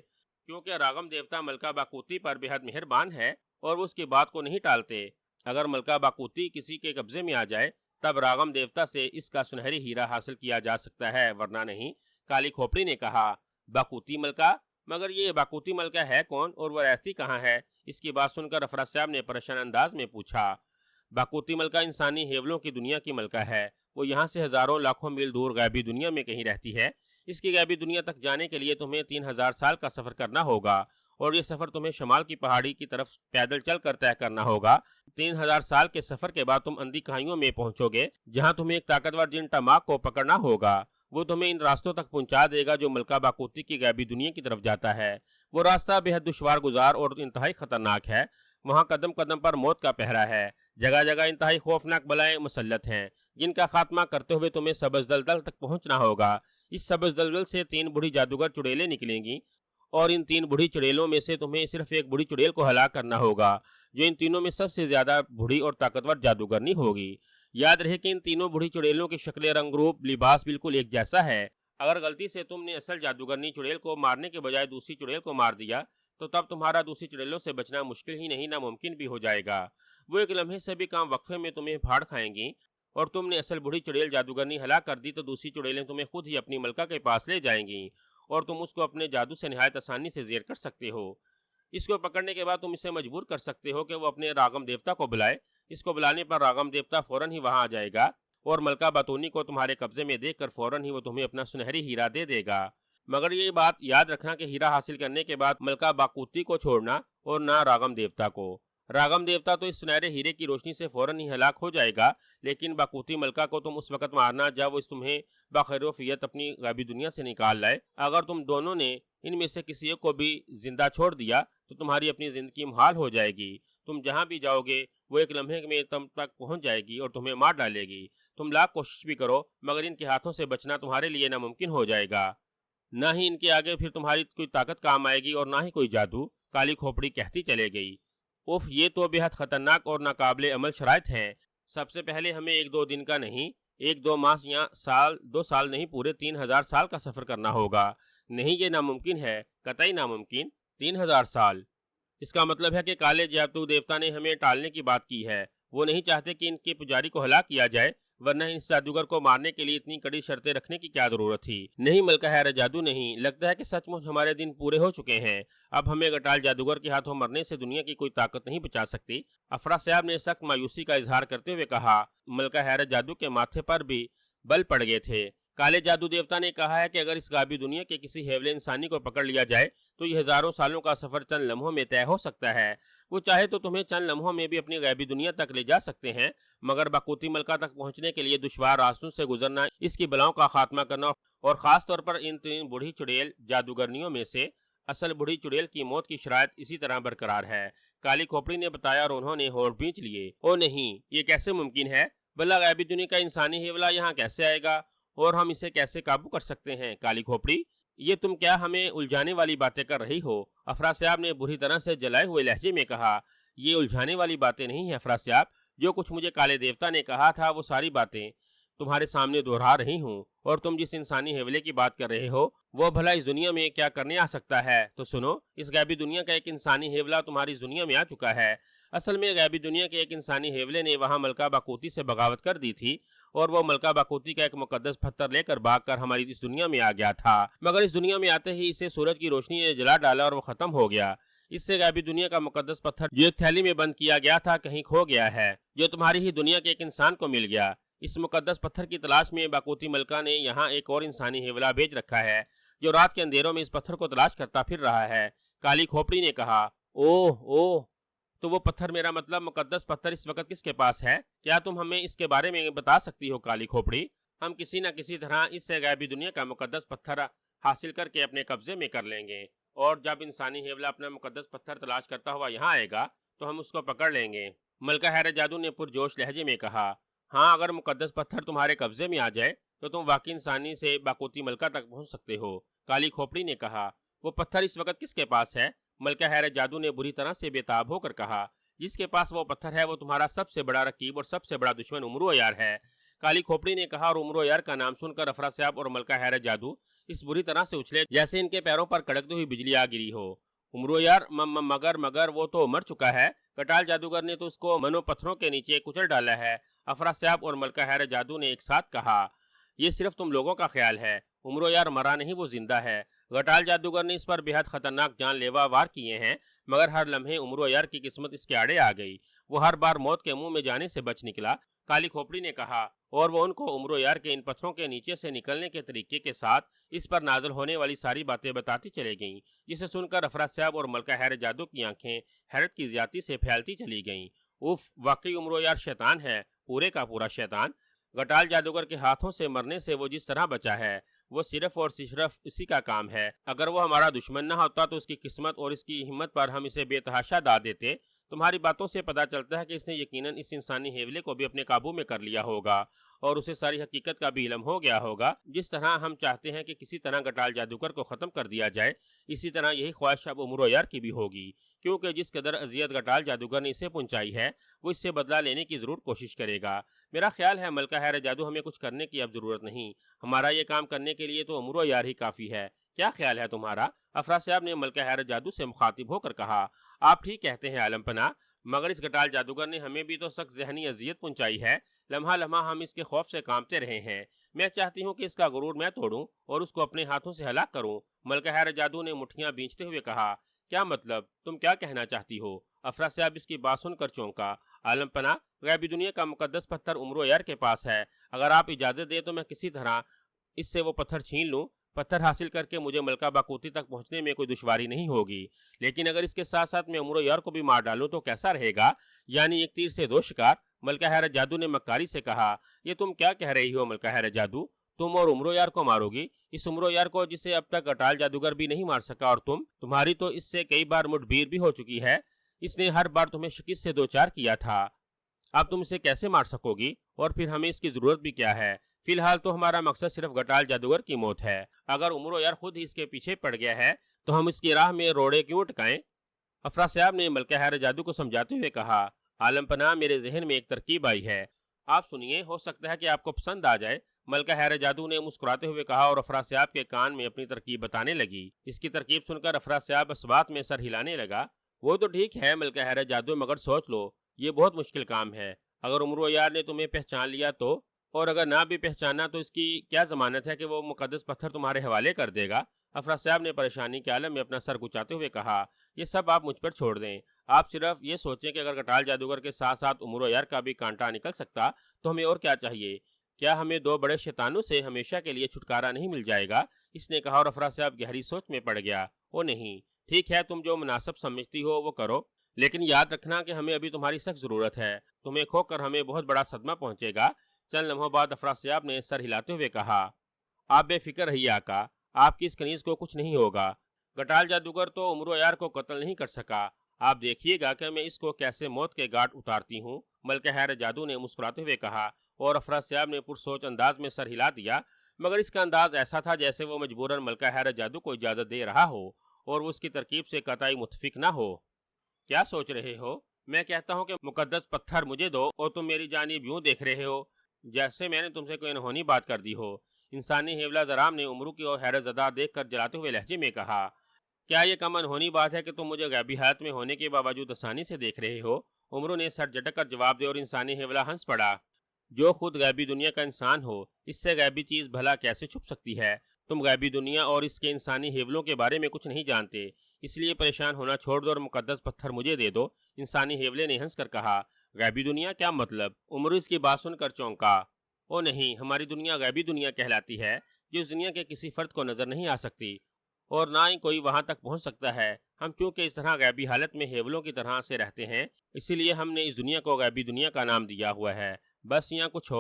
کیونکہ راغم دیوتا ملکہ باقوتی پر بے حد مہربان ہے اور وہ اس کی بات کو نہیں ٹالتے۔ اگر ملکہ باقوتی کسی کے قبضے میں آ جائے تب راغم دیوتا سے اس کا سنہری ہیرا حاصل کیا جا سکتا ہے، ورنہ نہیں۔ کالی کھوپڑی نے کہا، باقوتی ملکہ؟ مگر یہ باقوتی ملکہ ہے کون اور وہ رہتی کہاں ہے؟ اس کی بات سن کر افراسیاب نے پریشان انداز میں پوچھا۔ باقوتی ملکہ انسانی ہیولوں کی دنیا کی ملکہ ہے، وہ یہاں سے ہزاروں لاکھوں میل دور غیبی دنیا میں کہیں رہتی ہے۔ اس کی غیبی دنیا تک جانے کے لیے تمہیں 3000 سال کا سفر کرنا ہوگا، اور یہ سفر تمہیں شمال کی پہاڑی کی طرف پیدل چل کر طے کرنا ہوگا۔ 3000 سال کے سفر کے بعد تم اندھی کہائیوں میں پہنچو گے، جہاں تمہیں ایک طاقتور جن ٹماک کو پکڑنا ہوگا۔ وہ تمہیں ان راستوں تک پہنچا دے گا جو ملکہ باقوتی کی غیبی دنیا کی طرف جاتا ہے۔ وہ راستہ بے حد دشوار گزار اور انتہائی خطرناک ہے، وہاں قدم قدم پر موت کا پہرا ہے، جگہ جگہ انتہائی خوفناک بلائیں مسلط ہیں جن کا خاتمہ کرتے ہوئے تمہیں سبز دلدل تک پہنچنا ہوگا۔ اس سبز دلدل سے 3 بوڑھی جادوگر چڑیلیں نکلیں گی، اور ان 3 بوڑھی چڑیلوں میں سے تمہیں صرف ایک بوڑھی چڑیل کو ہلاک کرنا ہوگا جو ان تینوں میں سب سے زیادہ بوڑھی اور طاقتور جادوگرنی ہوگی۔ یاد رہے کہ ان تینوں بوڑھی چڑیلوں کی شکل، رنگ، روپ، لباس بالکل ایک جیسا ہے۔ اگر غلطی سے تم نے اصل جادوگرنی چڑیل کو مارنے کے بجائے دوسری چڑیل کو مار دیا تو تب تمہارا دوسری چڑیلوں سے بچنا مشکل ہی نہیں ناممکن بھی ہو جائے گا۔ وہ ایک لمحے سے بھی کم وقفے میں تمہیں پھاڑ کھائیں گی، اور تم نے اصل بوڑھی چڑیل جادوگرنی ہلاک کر دی تو دوسری چڑیلیں تمہیں خود ہی اپنی ملکہ کے پاس لے جائیں گی، اور تم اس کو اپنے جادو سے نہایت آسانی سے زیر کر سکتے ہو۔ اس کو پکڑنے کے بعد تم اسے مجبور کر سکتے ہو کہ وہ اپنے راغم دیوتا کو بلائے۔ اس کو بلانے پر راغم دیوتا فوراً ہی وہاں آ جائے گا، اور ملکہ باتونی کو تمہارے قبضے میں دیکھ کر فوراً ہی وہ تمہیں اپنا سنہری ہیرا دے دے گا۔ مگر یہ بات یاد رکھنا کہ ہیرا حاصل کرنے کے بعد ملکہ باقوتی کو چھوڑنا، اور نہ راغم دیوتا کو۔ راغم دیوتا تو اس سنہرے ہیرے کی روشنی سے فوراً ہی ہلاک ہو جائے گا، لیکن باقوتی ملکہ کو تم اس وقت مارنا جب وہ تمہیں بخیر و فیت اپنی غیبی دنیا سے نکال لائے۔ اگر تم دونوں نے ان میں سے کسی ایک کو بھی زندہ چھوڑ دیا تو تمہاری اپنی زندگی محال ہو جائے گی۔ تم جہاں بھی جاؤ گے وہ ایک لمحے میں تم تک پہنچ جائے گی اور تمہیں مار ڈالے گی۔ تم لاکھ کوشش بھی کرو مگر ان کے ہاتھوں سے بچنا تمہارے لیے ناممکن ہو جائے گا، نہ ہی ان کے آگے پھر تمہاری کوئی طاقت کام آئے گی اور نہ ہی کوئی جادو۔ کالی کھوپڑی کہتی چلے گئی، اوف، یہ تو بے حد خطرناک اور ناقابل عمل شرائط ہیں۔ سب سے پہلے ہمیں 1-2 دن کا نہیں، 1-2 ماہ یا سال 2 سال نہیں، پورے 3000 سال کا سفر کرنا ہوگا۔ نہیں، یہ ناممکن ہے، قطعی ناممکن۔ 3000 سال! اس کا مطلب ہے کہ کالے جادو دیوتا نے ہمیں ٹالنے کی بات کی ہے۔ وہ نہیں چاہتے کہ ان کے پجاری کو ہلاک کیا جائے، ورنہ اس جادوگر کو مارنے کے لیے اتنی کڑی شرطیں رکھنے کی کیا ضرورت تھی؟ نہیں ملکہ حیر جادو، نہیں، لگتا ہے کہ سچ مچ ہمارے دن پورے ہو چکے ہیں۔ اب ہمیں گٹال جادوگر کے ہاتھوں مرنے سے دنیا کی کوئی طاقت نہیں بچا سکتی۔ افراسیاب نے سخت مایوسی کا اظہار کرتے ہوئے کہا۔ ملکہ حیر جادو کے ماتھے پر بھی بل پڑ گئے تھے۔ کالے جادو دیوتا نے کہا ہے کہ اگر اس غیبی دنیا کے کسی ہیولے انسانی کو پکڑ لیا جائے تو یہ ہزاروں سالوں کا سفر چند لمحوں میں طے ہو سکتا ہے۔ وہ چاہے تو تمہیں چند لمحوں میں بھی اپنی غیبی دنیا تک لے جا سکتے ہیں، مگر باقوتی ملکہ تک پہنچنے کے لیے دشوار راستوں سے گزرنا، اس کی بلاؤں کا خاتمہ کرنا، اور خاص طور پر ان 3 بوڑھی چڑیل جادوگرنیوں میں سے اصل بوڑھی چڑیل کی موت کی شرائط اسی طرح برقرار ہے۔ کالی کھوپڑی نے بتایا اور انہوں نے ہونٹ بھینچ لیے۔ او نہیں، یہ کیسے ممکن ہے؟ بھلا غیبی دنیا کا انسانی ہیولا یہاں کیسے آئے گا اور ہم اسے کیسے قابو کر سکتے ہیں؟ کالی کھوپڑی، یہ تم کیا ہمیں الجھانے والی باتیں کر رہی ہو؟ افراسیاب نے بری طرح سے جلائے ہوئے لہجے میں کہا۔ یہ الجھانے والی باتیں نہیں ہیں افراسیاب، جو کچھ مجھے کالے دیوتا نے کہا تھا وہ ساری باتیں تمہارے سامنے دہرا رہی ہوں، اور تم جس انسانی حیولے کی بات کر رہے ہو وہ بھلا اس دنیا میں کیا کرنے آ سکتا ہے؟ تو سنو، اس غیبی دنیا کا ایک انسانی حیولہ تمہاری دنیا میں آ چکا ہے۔ اصل میں غیبی دنیا کے ایک انسانی حیولے نے وہاں ملکہ باقوتی سے بغاوت کر دی تھی، اور وہ ملکہ باقوتی کا ایک مقدس پتھر لے کر بھاگ کر ہماری اس دنیا میں آ گیا تھا، مگر اس دنیا میں آتے ہی اسے سورج کی روشنی نے جلا ڈالا اور وہ ختم ہو گیا۔ اس سے غیبی دنیا کا مقدس پتھر جو ایک تھیلی میں بند کیا گیا تھا کہیں کھو گیا ہے، جو تمہاری ہی دنیا کے ایک انسان کو مل گیا۔ اس مقدس پتھر کی تلاش میں باقوتی ملکہ نے یہاں ایک اور انسانی حیولہ بھیج رکھا ہے جو رات کے اندھیروں میں اس پتھر کو تلاش کرتا پھر رہا ہے۔ کالی کھوپڑی نے کہا، اوہ اوہ، تو وہ پتھر، میرا مطلب مقدس پتھر اس وقت کس کے پاس ہے؟ کیا تم ہمیں اس کے بارے میں بتا سکتی ہو کالی کھوپڑی؟ ہم کسی نہ کسی طرح اس سے غیبی دنیا کا مقدس پتھر حاصل کر کے اپنے قبضے میں کر لیں گے، اور جب انسانی حیولہ اپنا مقدس پتھر تلاش کرتا ہوا یہاں آئے گا تو ہم اس کو پکڑ لیں گے۔ ملکہ حیرت جادو نے پرجوش لہجے میں کہا، ہاں، اگر مقدس پتھر تمہارے قبضے میں آ جائے تو تم واقعی انسانی سے باقوتی ملکہ تک پہنچ سکتے ہو۔ کالی کھوپڑی نے کہا، وہ پتھر اس وقت کس کے پاس ہے؟ ملکہ حیرت جادو نے بری طرح سے بےتاب ہو کر کہا، جس کے پاس وہ پتھر ہے وہ تمہارا سب سے بڑا رقیب اور سب سے بڑا دشمن امرو یار ہے۔ کالی کھوپڑی نے کہا، اور امرو یار کا نام سن کر افراسیاب اور ملکہ حیرت جادو اس بری طرح سے اچھلے جیسے ان کے پیروں پر کڑکتی ہوئی بجلی آ گری ہو۔ امرو یار، مگر وہ تو مر چکا ہے، گٹال جادوگر نے تو اس کو منو پتھروں کے نیچے کچل ڈالا ہے۔ افراسیاب اور ملکہ حیرت جادو نے ایک ساتھ کہا، یہ صرف تم لوگوں کا خیال ہے، امرو یار مرا نہیں، وہ زندہ ہے۔ گٹال جادوگر نے اس پر بے حد خطرناک جان لیوا وار کیے ہیں، مگر ہر لمحے امرو یار کی قسمت اس کے آڑے آ گئی، وہ ہر بار موت کے منہ میں جانے سے بچ نکلا۔ کالی کھوپڑی نے کہا، اور وہ ان کو امرو یار کے ان پتھروں کے نیچے سے نکلنے کے طریقے کے ساتھ اس پر نازل ہونے والی ساری باتیں بتاتی چلی گئیں، جسے سن کر افراسیاب اور ملکہ حیرت جادو کی آنکھیں حیرت کی زیادتی سے پھیلتی چلی گئیں۔ اف، واقعی امرو یار شیطان ہے، پورے کا پورا شیطان۔ گٹال جادوگر کے ہاتھوں سے مرنے سے وہ جس طرح بچا ہے وہ صرف اور صرف اسی کا کام ہے۔ اگر وہ ہمارا دشمن نہ ہوتا تو اس کی قسمت اور اس کی ہمت پر ہم اسے بے تحاشا داد دیتے۔ تمہاری باتوں سے پتہ چلتا ہے کہ اس نے یقیناً اس انسانی حیولے کو بھی اپنے قابو میں کر لیا ہوگا اور اسے ساری حقیقت کا بھی علم ہو گیا ہوگا۔ جس طرح ہم چاہتے ہیں کہ کسی طرح گٹال جادوگر کو ختم کر دیا جائے، اسی طرح یہی خواہش اب امرو یار کی بھی ہوگی، کیونکہ جس قدر اذیت گٹال جادوگر نے اسے پہنچائی ہے وہ اس سے بدلہ لینے کی ضرور کوشش کرے گا۔ میرا خیال ہے ملکہ حیرت جادو، ہمیں کچھ کرنے کی اب ضرورت نہیں، ہمارا یہ کام کرنے کے لیے تو امرو یار ہی کافی ہے۔ کیا خیال ہے تمہارا؟ افراسیاب نے ملکہ حیرت جادو سے مخاطب ہو کر کہا، آپ ٹھیک کہتے ہیں عالم پناہ، مگر اس گٹال جادوگر نے ہمیں بھی تو سخت ذہنی اذیت پہنچائی ہے، لمحہ لمحہ ہم اس کے خوف سے کانپتے رہے ہیں۔ میں چاہتی ہوں کہ اس کا غرور میں توڑوں اور اس کو اپنے ہاتھوں سے ہلاک کروں۔ ملکہ حیرت جادو نے مٹھیاں بھینچتے ہوئے کہا، کیا مطلب؟ تم کیا کہنا چاہتی ہو؟ افراسیاب اس کی بات سن کر چونکا۔ عالم پناہ، غیبی دنیا کا مقدس پتھر امرو یار کے پاس ہے، اگر آپ اجازت دیں تو میں کسی طرح اس سے وہ پتھر چھین لوں۔ پتھر حاصل کر کے مجھے ملکہ باقوتی تک پہنچنے میں کوئی دشواری نہیں ہوگی، لیکن اگر اس کے ساتھ ساتھ میں امرو یار کو بھی مار ڈالوں تو کیسا رہے گا؟ یعنی ایک تیر سے دو شکار۔ ملکہ حیرت جادو نے مکاری سے کہا، یہ تم کیا کہہ رہی ہو ملکہ حیرت جادو؟ تم اور امرو یار کو مارو گی، اس امرو یار کو جسے اب تک گٹال جادوگر بھی نہیں مار سکا، اور تمہاری تو اس سے کئی بار مٹ بھیر بھی ہو چکی ہے، اس نے ہر بار تمہیں شکست سے دوچار کیا تھا، اب تم اسے کیسے مار سکو گی؟ اور پھر ہمیں اس کی ضرورت بھی کیا ہے؟ فی الحال تو ہمارا مقصد صرف گٹال جادوگر کی موت ہے، اگر امرو یار خود ہی اس کے پیچھے پڑ گیا ہے تو ہم اس کی راہ میں روڑے کیوں اٹکائیں؟ افراسیاب نے ملکہ حیرت جادو کو سمجھاتے ہوئے کہا، عالم پناہ، میرے ذہن میں ایک ترکیب آئی ہے، آپ سنیے، ہو سکتا ہے کہ آپ کو پسند آ جائے۔ ملکہ حیرت جادو نے مسکراتے ہوئے کہا اور افراسیاب کے کان میں اپنی ترکیب بتانے لگی۔ اس کی ترکیب سن کر افراسیاب اس بات میں سر ہلانے لگا۔ وہ تو ٹھیک ہے ملکہ حیرت جادو، مگر سوچ لو، یہ بہت مشکل کام ہے، اگر امرو یار نے تمہیں پہچان لیا تو، اور اگر نہ بھی پہچانا تو اس کی کیا ضمانت ہے کہ وہ مقدس پتھر تمہارے حوالے کر دے گا؟ افراسیاب نے پریشانی کے عالم میں اپنا سر گچاتے ہوئے کہا، یہ سب آپ مجھ پر چھوڑ دیں، آپ صرف یہ سوچیں کہ اگر گٹال جادوگر کے ساتھ ساتھ امرو یار کا بھی کانٹا نکل سکتا تو ہمیں اور کیا چاہیے؟ کیا ہمیں دو بڑے شیطانوں سے ہمیشہ کے لیے چھٹکارا نہیں مل جائے گا؟ اس نے کہا، اور افراسیاب گہری سوچ میں پڑ گیا۔ او نہیں، ٹھیک ہے، تم جو مناسب سمجھتی ہو وہ کرو، لیکن یاد رکھنا کہ ہمیں ابھی تمہاری سخت ضرورت ہے، تمہیں کھو کر ہمیں بہت بڑا صدمہ پہنچے گا۔ چند لمحوں بعد افراسیاب نے سر ہلاتے ہوئے کہا، آپ بے فکر رہیے آقا، آپ کی اس کنیز کو کچھ نہیں ہوگا، گٹال جادوگر تو امرو یار کو قتل نہیں کر سکا، آپ دیکھیے گا کہ میں اس کو کیسے موت کے گھاٹ اتارتی ہوں۔ ملکہ حیرت جادو نے مسکراتے ہوئے کہا، اور افراسیاب نے پرسوچ انداز میں سر ہلا دیا، مگر اس کا انداز ایسا تھا جیسے وہ مجبوراً ملکہ حیرت جادو کو اجازت دے رہا ہو اور وہ اس کی ترکیب سے قطعی متفق نہ ہو۔ کیا سوچ رہے ہو؟ میں کہتا ہوں کہ مقدس پتھر مجھے دو اور تم میری جانب یوں دیکھ رہے ہو جیسے میں نے تم سے کوئی انہونی بات کر دی ہو۔ انسانی حیولہ زرام نے امرو کی اور حیرت زدہ دیکھ کر جلاتے ہوئے لہجے میں کہا، کیا یہ کم انہونی بات ہے کہ تم مجھے غیبی حالت میں ہونے کے باوجود آسانی سے دیکھ رہے ہو؟ امرو نے سر جھٹک کر جواب دیا اور انسانی حیولہ ہنس پڑا، جو خود غیبی دنیا کا انسان ہو، اس سے غیبی چیز بھلا کیسے چھپ سکتی ہے؟ تم غیبی دنیا اور اس کے انسانی حیولوں کے بارے میں کچھ نہیں جانتے، اس لیے پریشان ہونا چھوڑ دو اور مقدس پتھر مجھے دے دو۔ انسانی حیولے نے ہنس کر کہا، غیبی دنیا کیا مطلب؟ امرو اس کی بات سن کر چونکا۔ او نہیں، ہماری دنیا غیبی دنیا کہلاتی ہے، جو اس دنیا کے کسی فرد کو نظر نہیں آ سکتی اور نہ ہی کوئی وہاں تک پہنچ سکتا ہے۔ ہم چونکہ اس طرح غیبی حالت میں ہیولوں کی طرح سے رہتے ہیں، اسی لیے ہم نے اس دنیا کو غیبی دنیا کا نام دیا ہوا ہے۔ بس یہاں کچھ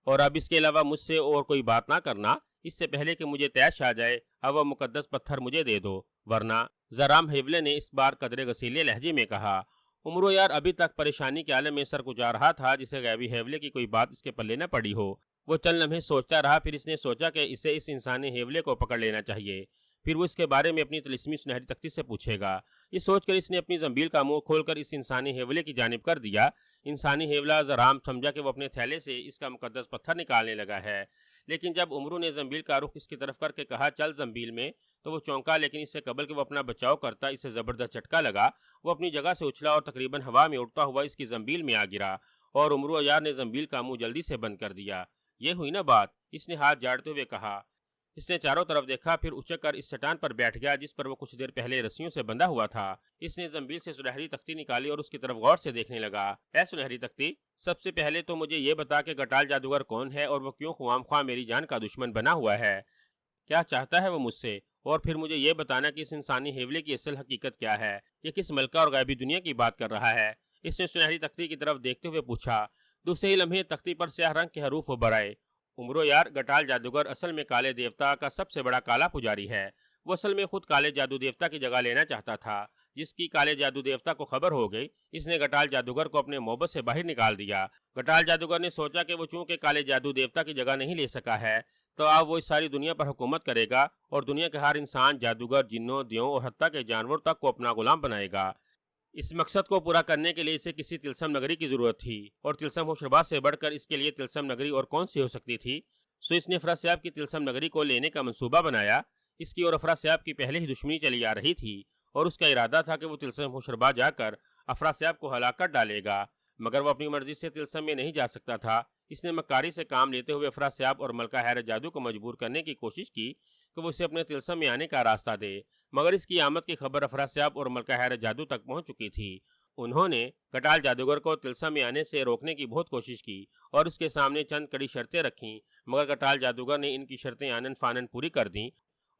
اور اب اس کے علاوہ مجھ سے اور کوئی بات نہ کرنا، اس سے پہلے کہ مجھے تیش آ جائے، اب وہ مقدس پتھر مجھے دے دو، ورنہ زرام ہیولے نے اس بار قدرے غسیلے لہجے میں کہا۔ عمرو یار ابھی تک پریشانی کے عالم میں سر کچا رہا تھا، جسے غیبی ہیولے کی کوئی بات اس کے پلے نہ پڑی ہو۔ وہ چند لمحے سوچتا رہا، پھر اس نے سوچا کہ اسے اس انسانی ہیولے کو پکڑ لینا چاہیے، پھر وہ اس کے بارے میں اپنی طلسمی سنہری تختی سے پوچھے گا۔ یہ سوچ کر اس نے اپنی زنبیل کا منہ کھول کر اس انسانی ہیولے کی جانب کر دیا۔ انسانی ہیولا زرام سمجھا کہ وہ اپنے تھیلے سے اس کا مقدس پتھر نکالنے لگا ہے، لیکن جب عمرو نے زنبیل کا رخ اس کی طرف کر کے کہا چل زنبیل میں، تو وہ چونکا، لیکن اس سے قبل کہ وہ اپنا بچاؤ کرتا اسے زبردست جھٹکا لگا۔ وہ اپنی جگہ سے اچھلا اور تقریباً ہوا میں اڑتا ہوا اس کی زنبیل میں آ گرا، اور عمرو یار نے زنبیل کا منہ جلدی سے بند کر دیا۔ یہ ہوئی نا بات، اس نے ہاتھ جاڑتے ہوئے کہا۔ اس نے چاروں طرف دیکھا، پھر اچک کر اس چٹان پر بیٹھ گیا جس پر وہ کچھ دیر پہلے رسیوں سے بندھا ہوا تھا۔ اس نے زنبیل سے سنہری تختی نکالی اور اس کی طرف غور سے دیکھنے لگا۔ اے سنہری تختی، سب سے پہلے تو مجھے یہ بتا کہ گٹال جادوگر کون ہے اور وہ کیوں خوام خواہ میری جان کا دشمن بنا ہوا ہے؟ کیا چاہتا ہے وہ مجھ سے؟ اور پھر مجھے یہ بتانا کہ اس انسانی ہیولے کی اصل حقیقت کیا ہے؟ یہ کس ملکہ اور غیبی دنیا کی بات کر رہا ہے؟ اس نے سنہری تختی کی طرف دیکھتے ہوئے پوچھا۔ دوسرے ہی لمحے تختی پر سیاہ رنگ کے حروف ابھر آئے۔ عمرو یار، گٹال جادوگر اصل میں کالے دیوتا کا سب سے بڑا کالا پجاری ہے۔ وہ اصل میں خود کالے جادو دیوتا کی جگہ لینا چاہتا تھا۔ جس کی کالے جادو دیوتا کو خبر ہو گئی، اس نے گٹال جادوگر کو اپنے محبت سے باہر نکال دیا۔ گٹال جادوگر نے سوچا کہ وہ چونکہ کالے جادو دیوتا کی جگہ نہیں لے سکا ہے، تو اب وہ اس ساری دنیا پر حکومت کرے گا اور دنیا کے ہر انسان، جادوگر، جنوں، دیوں اور حتیٰ کہ جانور تک کو اپنا غلام بنائے گا۔ اس مقصد کو پورا کرنے کے لیے اسے کسی تلسم نگری کی ضرورت تھی، اور تلسم ہوشربا سے بڑھ کر اس کے لیے تلسم نگری اور کون سی ہو سکتی تھی؟ سو اس نے افراسیاب کی تلسم نگری کو لینے کا منصوبہ بنایا۔ اس کی اور افراسیاب کی پہلے ہی دشمنی چلی آ رہی تھی، اور اس کا ارادہ تھا کہ وہ تلسم ہوشربا جا کر افراسیاب کو ہلاک کر ڈالے گا، مگر وہ اپنی مرضی سے تلسم میں نہیں جا سکتا تھا۔ اس نے مکاری سے کام لیتے ہوئے افراسیاب اور ملکہ حیرت جادو کو مجبور کرنے کی کوشش کی کہ وہ اسے اپنے تلسم میں آنے کا راستہ دے، مگر اس کی آمد کی خبر افراسیاب اور ملکہ حیرت جادو تک پہنچ چکی تھی۔ انہوں نے گٹال جادوگر کو تلسم میں آنے سے روکنے کی بہت کوشش کی اور اس کے سامنے چند کڑی شرطیں رکھیں، مگر گٹال جادوگر نے ان کی شرطیں آنن فانن پوری کر دیں،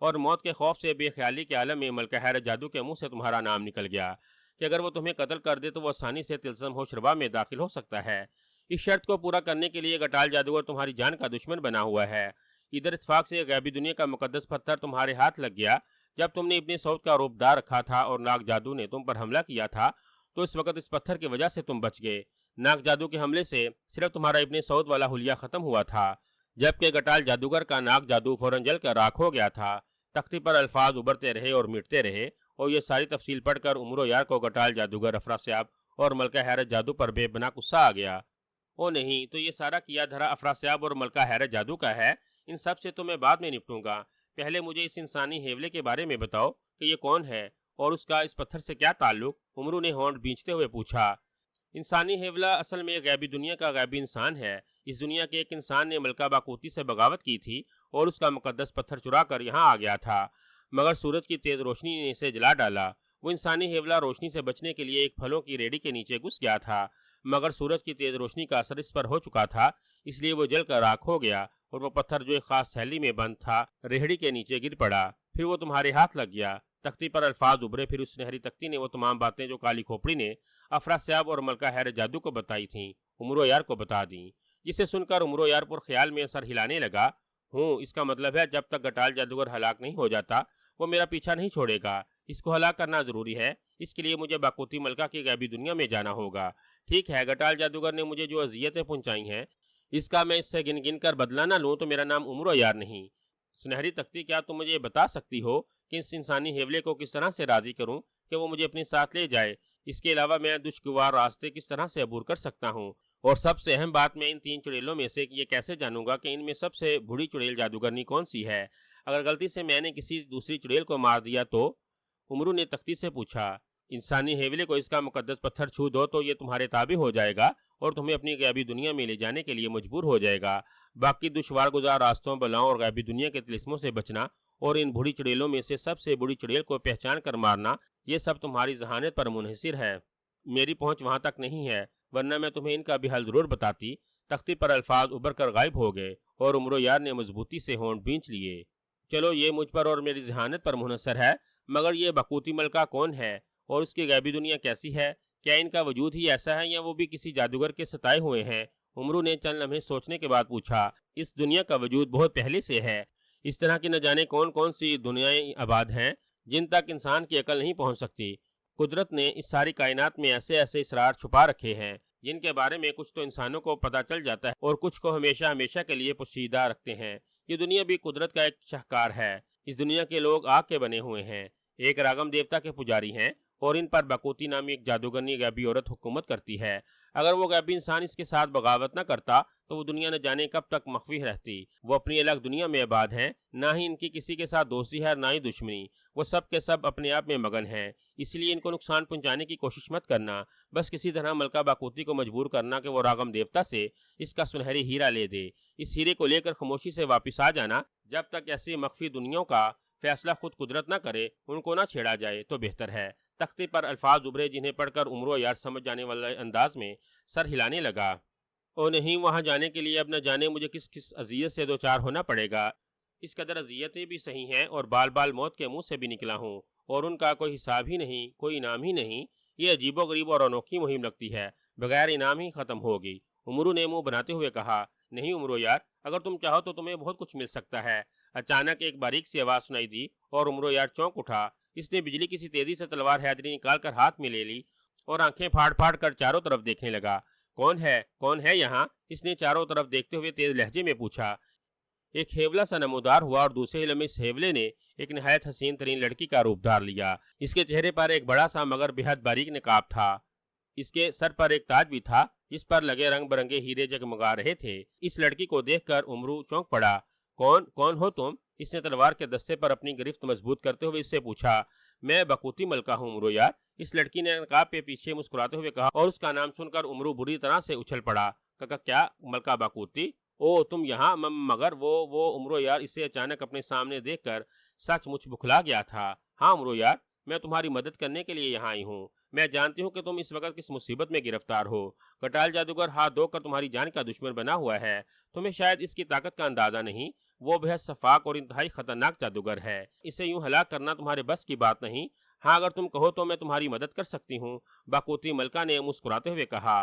اور موت کے خوف سے بے خیالی کے عالم میں ملکہ حیرت جادو کے منہ سے تمہارا نام نکل گیا کہ اگر وہ تمہیں قتل کر دے تو وہ آسانی سے تلسم ہوشربا میں داخل ہو سکتا ہے۔ اس شرط کو پورا کرنے کے لیے گٹال جادوگر تمہاری جان کا دشمن بنا ہوا ہے۔ ادھر اتفاق سے غیبی دنیا کا مقدس پتھر تمہارے ہاتھ لگ گیا جب تم نے ابن سعود کا روپ دار رکھا تھا اور ناگ جادو نے تم پر حملہ کیا تھا، تو اس وقت اس پتھر کی وجہ سے تم بچ گئے۔ ناگ جادو کے حملے سے صرف تمہارا ابن سعود والا حلیہ ختم ہوا تھا، جبکہ گٹال جادوگر کا ناگ جادو فوراً جل کر راکھ ہو گیا تھا۔ تختی پر الفاظ ابھرتے رہے اور مٹتے رہے، اور یہ ساری تفصیل پڑھ کر عمرو یار کو گٹال جادوگر، افراسیاب اور ملکہ حیرت جادو پر بے بنا غصہ آ گیا۔ او نہیں، تو یہ سارا کیا دھرا افراسیاب اور ملکہ حیرت جادو کا ہے؟ ان سب سے تو میں بعد میں نپٹوں گا، پہلے مجھے اس انسانی ہیولے کے بارے میں بتاؤ کہ یہ کون ہے اور اس کا اس پتھر سے کیا تعلق؟ عمرو نے ہونٹ بھینچتے ہوئے پوچھا۔ انسانی ہیولا اصل میں غیبی دنیا کا غیبی انسان ہے۔ اس دنیا کے ایک انسان نے ملکہ باقوتی سے بغاوت کی تھی اور اس کا مقدس پتھر چرا کر یہاں آ گیا تھا، مگر سورج کی تیز روشنی نے اسے جلا ڈالا۔ وہ انسانی ہیولا روشنی سے بچنے کے لیے ایک پھلوں کی ریڑھی کے نیچے گھس گیا تھا، مگر سورج کی تیز روشنی کا اثر اس پر ہو چکا تھا، اس لیے وہ جل کر راکھ ہو گیا، اور وہ پتھر جو ایک خاص تھیلی میں بند تھا ریڑھی کے نیچے گر پڑا۔ پھر وہ تمہارے ہاتھ لگ گیا۔ تختی پر الفاظ ابھرے، پھر اس سنہری تختی نے وہ تمام باتیں جو کالی کھوپڑی نے افراسیاب اور ملکہ حیرت جادو کو بتائی تھیں، عمرو یار کو بتا دیں۔ جسے سن کر عمرو یار پر خیال میں سر ہلانے لگا۔ اس کا مطلب ہے جب تک گٹال جادوگر ہلاک نہیں ہو جاتا وہ میرا پیچھا نہیں چھوڑے گا۔ اس کو ہلاک کرنا ضروری ہے، اس کے لیے مجھے باقوتی ملکہ کی غیبی دنیا میں جانا ہوگا۔ ٹھیک ہے، گٹال جادوگر نے مجھے جو اذیتیں پہنچائی ہیں اس کا میں اس سے گن گن کر بدلہ نہ لوں تو میرا نام عمرو یار نہیں۔ سنہری تختی، کیا تم مجھے بتا سکتی ہو کہ اس انسانی ہیولے کو کس طرح سے راضی کروں کہ وہ مجھے اپنے ساتھ لے جائے؟ اس کے علاوہ میں دشگوار راستے کس طرح سے عبور کر سکتا ہوں؟ اور سب سے اہم بات، میں ان 3 چڑیلوں میں سے یہ کیسے جانوں گا کہ ان میں سب سے بڑی چڑیل جادوگرنی کون سی ہے؟ اگر غلطی سے میں نے کسی دوسری چڑیل کو مار دیا تو؟ عمرو نے تختی سے پوچھا۔ انسانی ہیولے کو اس کا مقدس پتھر چھو دو تو یہ تمہارے تابع ہو جائے گا اور تمہیں اپنی غیبی دنیا میں لے جانے کے لیے مجبور ہو جائے گا۔ باقی دشوار گزار راستوں، بلاؤں اور غیبی دنیا کے طلسموں سے بچنا اور ان بڑی چڑیلوں میں سے سب سے بڑی چڑیل کو پہچان کر مارنا، یہ سب تمہاری ذہانت پر منحصر ہے۔ میری پہنچ وہاں تک نہیں ہے، ورنہ میں تمہیں ان کا بھی حل ضرور بتاتی، تختی پر الفاظ ابھر کر غائب ہو گئے اور عمرو یار نے مضبوطی سے ہونٹ بھینچ لیے۔ چلو یہ مجھ پر اور میری ذہانت پر منحصر ہے، مگر یہ بقوتی ملکہ کون ہے اور اس کی غیبی دنیا کیسی ہے؟ کیا ان کا وجود ہی ایسا ہے یا وہ بھی کسی جادوگر کے ستائے ہوئے ہیں؟ عمرو نے چند لمحے سوچنے کے بعد پوچھا۔ اس دنیا کا وجود بہت پہلے سے ہے، اس طرح کی نہ جانے کون کون سی دنیایں آباد ہیں جن تک انسان کی عقل نہیں پہنچ سکتی۔ قدرت نے اس ساری کائنات میں ایسے ایسے اسرار چھپا رکھے ہیں جن کے بارے میں کچھ تو انسانوں کو پتہ چل جاتا ہے اور کچھ کو ہمیشہ ہمیشہ کے لیے پوشیدہ رکھتے ہیں۔ یہ دنیا بھی قدرت کا ایک شاہکار ہے۔ اس دنیا کے لوگ آگ کے بنے ہوئے ہیں، ایک راگم دیوتا کے پجاری ہیں اور ان پر بقوتی نامی ایک جادوگرنی غیبی عورت حکومت کرتی ہے۔ اگر وہ غیبی انسان اس کے ساتھ بغاوت نہ کرتا تو وہ دنیا نہ جانے کب تک مخفی رہتی۔ وہ اپنی الگ دنیا میں آباد ہیں، نہ ہی ان کی کسی کے ساتھ دوستی ہے نہ ہی دشمنی۔ وہ سب کے سب اپنے آپ میں مگن ہیں، اس لیے ان کو نقصان پہنچانے کی کوشش مت کرنا، بس کسی طرح ملکہ باقوتی کو مجبور کرنا کہ وہ راگم دیوتا سے اس کا سنہری ہیرا لے دے۔ اس ہیرے کو لے کر خاموشی سے واپس آ جانا۔ جب تک ایسی مخفی دنیاوں کا فیصلہ خود قدرت نہ کرے، ان کو نہ چھیڑا جائے تو بہتر ہے۔ تختے پر الفاظ ابھرے جنہیں پڑھ کر عمرو یار سمجھ جانے والے انداز میں سر ہلانے لگا۔ او نہیں، وہاں جانے کے لیے اب نہ جانے مجھے کس کس اذیت سے دوچار ہونا پڑے گا۔ اس قدر اذیتیں بھی صحیح ہیں اور بال بال موت کے منہ سے بھی نکلا ہوں اور ان کا کوئی حساب ہی نہیں، کوئی انعام ہی نہیں۔ یہ عجیب و غریب اور انوکھی مہم لگتی ہے، بغیر انعام ہی ختم ہوگی۔ عمرو نے منہ بناتے ہوئے کہا۔ نہیں عمرو یار، اگر تم چاہو تو تمہیں بہت کچھ مل سکتا ہے۔ اچانک ایک باریک سی آواز سنائی دی اور عمرو یار چونک اٹھا۔ اس نے بجلی کی سی تیزی سے تلوار حیدری نکال کر ہاتھ میں لے لی اور آنکھیں پھاڑ پھاڑ کر چاروں طرف دیکھنے لگا۔ کون ہے یہاں؟ اس نے چاروں طرف دیکھتے ہوئے تیز لہجے میں پوچھا۔ ایک ہیولا سا نمودار ہوا اور دوسرے لمحے اس ہیولے نے ایک نہایت حسین ترین لڑکی کا روپ دھار لیا۔ اس کے چہرے پر ایک بڑا سا مگر بہت باریک نقاب تھا۔ اس کے سر پر ایک تاج بھی تھا جس پر لگے رنگ برنگے ہیرے جگمگا رہے تھے۔ اس لڑکی کو دیکھ کر عمرو چونک پڑا۔ کون ہو تم؟ اس نے تلوار کے دستے پر اپنی گرفت مضبوط کرتے ہوئے اس سے پوچھا۔ میں بقوتی ملکہ ہوں عمرو یار، اس لڑکی نے نقاب کے پیچھے مسکراتے ہوئے کہا اور اس کا نام سن کر عمرو بری طرح سے اچھل پڑا۔ کیا ملکہ باقوتی؟ او تم یہاں؟ مگر وہ عمرو یار اسے اچانک اپنے سامنے دیکھ کر سچ مچ بکھلا گیا تھا۔ ہاں عمرو یار، میں تمہاری مدد کرنے کے لیے یہاں آئی ہوں۔ میں جانتی ہوں کہ تم اس وقت کس مصیبت میں گرفتار ہو۔ کٹال جادوگر ہاتھ دھو کر تمہاری جان کا دشمن بنا ہوا ہے۔ تمہیں شاید اس کی طاقت کا اندازہ نہیں، وہ بہت شفاق اور انتہائی خطرناک جادوگر ہے۔ اسے یوں ہلاک کرنا تمہارے بس کی بات نہیں۔ ہاں اگر تم کہو تو میں تمہاری مدد کر سکتی ہوں، باقوتی ملکہ نے مسکراتے ہوئے کہا۔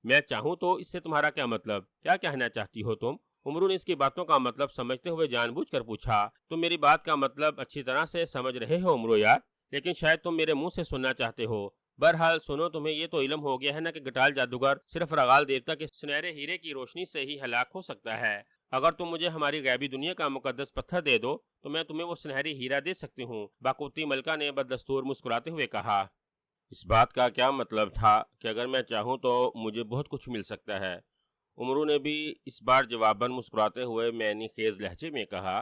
میں چاہوں تو؟ اس سے تمہارا کیا مطلب؟ کیا کہنا چاہتی ہو تم؟ عمرو نے اس کی باتوں کا مطلب سمجھتے ہوئے جان بوجھ کر پوچھا۔ تم میری بات کا مطلب اچھی طرح سے سمجھ رہے ہو عمرو یار، لیکن شاید تم میرے منہ سے سننا چاہتے ہو۔ بہرحال سنو، تمہیں یہ تو علم ہو گیا ہے نا کہ گٹال جادوگر صرف رغال دیوتا کے سنہرے ہیرے کی روشنی سے ہی ہلاک ہو سکتا ہے۔ اگر تم مجھے ہماری غیبی دنیا کا مقدس پتھر دے دو تو میں تمہیں وہ سنہری ہیرا دے سکتی ہوں، باقوتی ملکہ نے بددستور مسکراتے ہوئے کہا۔ اس بات کا کیا مطلب تھا کہ اگر میں چاہوں تو مجھے بہت کچھ مل سکتا ہے؟ عمرو نے بھی اس بار جواباً مسکراتے ہوئے معنی خیز لہجے میں کہا۔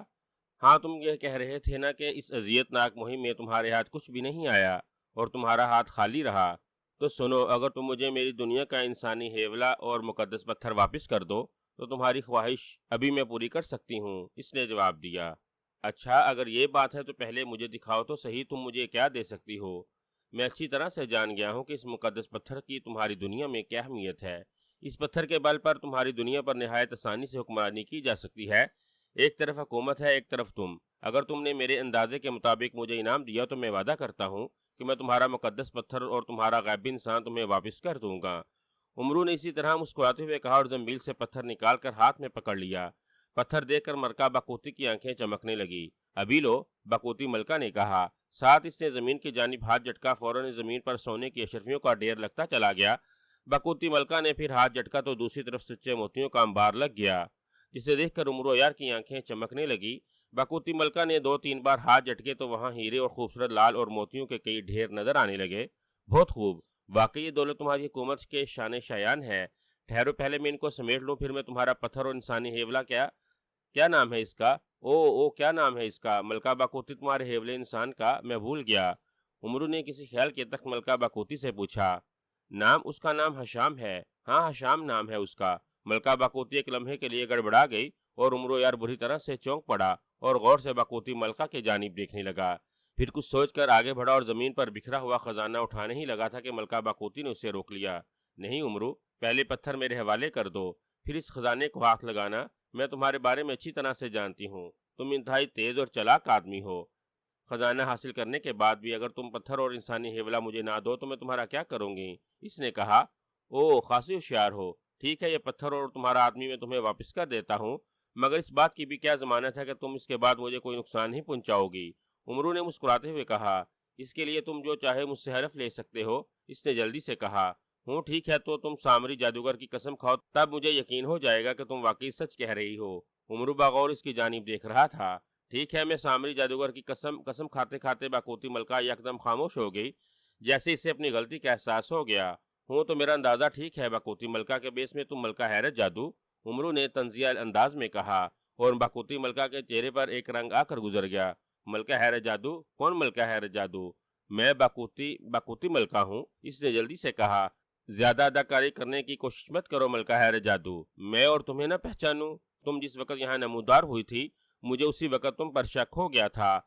ہاں تم یہ کہہ رہے تھے نا کہ اس اذیت ناک مہم میں تمہارے ہاتھ کچھ بھی نہیں آیا اور تمہارا ہاتھ خالی رہا۔ تو سنو، اگر تم مجھے میری دنیا کا انسانی ہیولا اور مقدس پتھر واپس کر دو تو تمہاری خواہش ابھی میں پوری کر سکتی ہوں، اس نے جواب دیا۔ اچھا اگر یہ بات ہے تو پہلے مجھے دکھاؤ تو صحیح، تم مجھے کیا دے سکتی ہو؟ میں اچھی طرح سے جان گیا ہوں کہ اس مقدس پتھر کی تمہاری دنیا میں کیا اہمیت ہے۔ اس پتھر کے بل پر تمہاری دنیا پر نہایت آسانی سے حکمرانی کی جا سکتی ہے۔ ایک طرف حکومت ہے، ایک طرف تم۔ اگر تم نے میرے اندازے کے مطابق مجھے انعام دیا تو میں وعدہ کرتا ہوں کہ میں تمہارا مقدس پتھر اور تمہارا غیبی انسان تمہیں واپس کر دوں گا۔ عمرو نے اسی طرح مسکراتے ہوئے کہا اور زنبیل سے پتھر نکال کر ہاتھ میں پکڑ لیا۔ پتھر دیکھ کر ملکہ باقوتی کی آنکھیں چمکنے لگی۔ ابھی لو، باقوتی ملکہ نے کہا۔ ساتھ اس نے زمین کی جانب ہاتھ جھٹکا، فوراً زمین پر سونے کی اشرفیوں کا ڈھیر لگتا چلا گیا۔ باقوتی ملکہ نے پھر ہاتھ جھٹکا تو دوسری طرف سچے موتیوں کا انبار لگ گیا، جسے دیکھ کر عمرو یار کی آنکھیں چمکنے لگی۔ باقوتی ملکہ نے 2-3 بار ہاتھ جھٹکے تو وہاں ہیرے اور خوبصورت لال اور موتیوں کے کئی ڈھیر نظر آنے لگے۔ بہت خوب، واقعی یہ دولت تمہاری حکومت کے شان شایان ہے۔ ٹھہرو، پہلے میں ان کو سمیٹ لوں، پھر میں تمہارا پتھر اور انسانی ہیولا کیا نام ہے اس کا؟ کیا نام ہے اس کا؟ ملکہ باقوتی تمہارے ہیولے انسان کا میں بھول گیا۔ عمرو نے کسی خیال کے تک ملکہ باقوتی سے پوچھا۔ نام؟ اس کا نام حشام ہے۔ ہاں حشام نام ہے اس کا۔ ملکہ باقوتی ایک لمحے کے لیے گڑبڑا گئی اور عمرو یار بری طرح سے چونک پڑا اور غور سے باقوتی ملکہ کے جانب دیکھنے لگا۔ پھر کچھ سوچ کر آگے بڑھا اور زمین پر بکھرا ہوا خزانہ اٹھانے ہی لگا تھا کہ ملکہ باقوتی نے اسے روک لیا۔ نہیں عمرو، پہلے پتھر میرے حوالے کر دو۔ پھر اس خزانے کو ہاتھ لگانا۔ میں تمہارے بارے میں اچھی طرح سے جانتی ہوں، تم انتہائی تیز اور چلاک آدمی ہو۔ خزانہ حاصل کرنے کے بعد بھی اگر تم پتھر اور انسانی ہیولا مجھے نہ دو تو میں تمہارا کیا کروں گی؟ اس نے کہا، او خاصی ہوشیار ہو، ٹھیک ہے یہ پتھر اور تمہارا آدمی میں تمہیں واپس کر دیتا ہوں، مگر اس بات کی بھی کیا ضمانت ہے کہ تم اس کے بعد مجھے کوئی نقصان نہیں پہنچاؤ گی؟ عمرو نے مسکراتے ہوئے کہا، اس کے لیے تم جو چاہے مجھ سے حلف لے سکتے ہو۔ اس نے جلدی سے کہا، ہوں ٹھیک ہے تو تم سامری جادوگر کی قسم کھاؤ، تب مجھے یقین ہو جائے گا کہ تم واقعی سچ کہہ رہی ہو۔ عمرو بغور اس کی جانب دیکھ رہا تھا۔ ٹھیک ہے، میں سامری جادوگر کی قسم کھاتے کھاتے باقوتی ملکہ یکدم خاموش ہو گئی، جیسے اسے اپنی غلطی کا احساس ہو گیا۔ ہوں تو میرا اندازہ ٹھیک ہے باقوتی ملکہ کے بیس میں تم ملکہ حیرت جادو، عمرو نے طنزیہ انداز میں کہا، اور باقوتی ملکہ کے چہرے پر ایک رنگ آ کر گزر گیا۔ ملکہ حیرت جادو؟ کون ملکہ حیرت جادو؟ میں باقوتی ملکہ ہوں، اس نے جلدی سے کہا۔ زیادہ اداکاری کرنے کی کوشش مت کرو ملکہ حیرت جادو، میں اور تمہیں نہ پہچانوں؟ تم جس وقت یہاں نمودار ہوئی تھی مجھے اسی وقت تم پر شک ہو گیا تھا،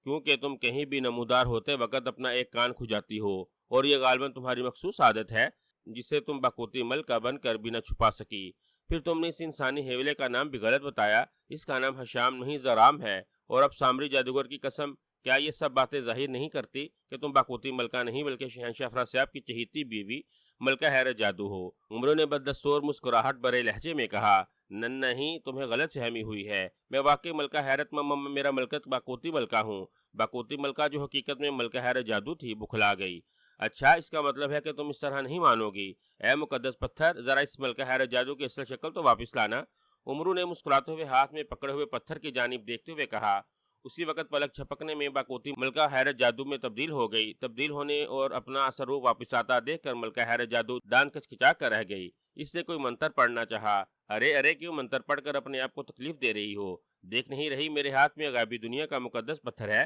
کیونکہ تم کہیں بھی نمودار ہوتے وقت اپنا ایک کان کھجاتی ہو، اور یہ غالباً تمہاری مخصوص عادت ہے جسے تم باقوتی ملکہ بن کر بھی نہ چھپا سکی۔ پھر تم نے اس انسانی حیولے کا نام بھی غلط بتایا، اس کا نام حشام نہیں زرام ہے، اور اب سامری جادوگر کی قسم، کیا یہ سب باتیں ظاہر نہیں کرتی کہ تم باقوتی ملکہ نہیں بلکہ شہنشاہ افراسیاب کی چہیتی بیوی ملکہ حیرت جادو ہو؟ عمرو نے بددستور مسکراہٹ بھرے لہجے میں کہا، نہیں تمہیں غلط فہمی ہوئی ہے، میں واقعی ملکہ حیرت میرا ملکت باقوتی ملکہ ہوں۔ باقوتی ملکہ جو حقیقت میں ملکہ حیرت جادو تھی بکھلا گئی۔ اچھا، اس کا مطلب ہے کہ تم اس طرح نہیں مانو گی؟ اے مقدس پتھر، ذرا اس ملکہ حیرت جادو کی اصل شکل تو واپس لانا۔ عمرو نے مسکراتے ہوئے ہاتھ میں پکڑے ہوئے پتھر کی جانب دیکھتے ہوئے کہا۔ اسی وقت پلک چھپکنے میں باقوتی ملکہ حیرت جادو میں تبدیل ہو گئی۔ تبدیل ہونے اور اپنا اثر روح واپس آتا دیکھ کر ملکہ حیرت جادو دان کچکچا کر رہ گئی۔ اس نے کوئی منتر پڑھنا چاہا۔ ارے کیوں منتر پڑھ کر اپنے آپ کو تکلیف دے رہی ہو؟ دیکھ نہیں رہی میرے ہاتھ میں غیبی دنیا کا مقدس پتھر ہے؟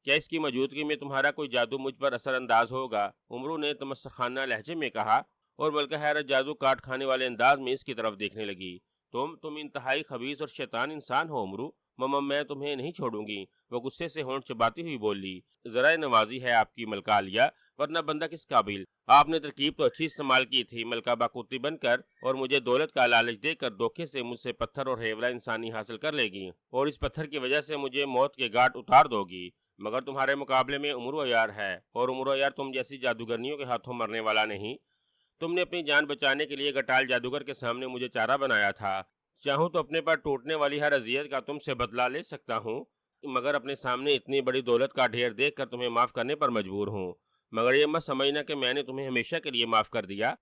کیا اس کی موجودگی میں تمہارا کوئی جادو مجھ پر اثر انداز ہوگا؟ عمرو نے تمسخانہ لہجے میں کہا، اور ملکہ حیرت جادو کاٹ کھانے والے انداز میں اس کی طرف دیکھنے لگی۔ تم انتہائی خبیث اور شیطان انسان ہو عمرو، میں تمہیں نہیں چھوڑوں گی۔ وہ غصے سے ہونٹ چباتی ہوئی بولی، ذرا نوازی ہے آپ کی ملکہ عالیہ، ورنہ بندہ کس قابل؟ آپ نے ترکیب تو اچھی استعمال کی تھی ملکہ باقوتی بن کر، اور مجھے دولت کا لالچ دے کر دھوکے سے مجھ سے پتھر اور ہیولا انسانی حاصل کر لے گی، اور اس پتھر کی وجہ سے مجھے موت کے گھاٹ اتار دو گی۔ مگر تمہارے مقابلے میں عمرو عیار ہے، اور عمرو عیار تم جیسی جادوگرنیوں کے ہاتھوں مرنے والا نہیں۔ تم نے اپنی جان بچانے کے لیے گٹال جادوگر کے سامنے مجھے چارہ بنایا تھا۔ چاہوں تو اپنے پر ٹوٹنے والی ہر اذیت کا تم سے بدلہ لے سکتا ہوں، مگر اپنے سامنے اتنی بڑی دولت کا ڈھیر دیکھ کر تمہیں معاف کرنے پر مجبور ہوں۔ مگر یہ مت سمجھنا کہ میں نے تمہیں ہمیشہ کے لیے معاف کر دیا۔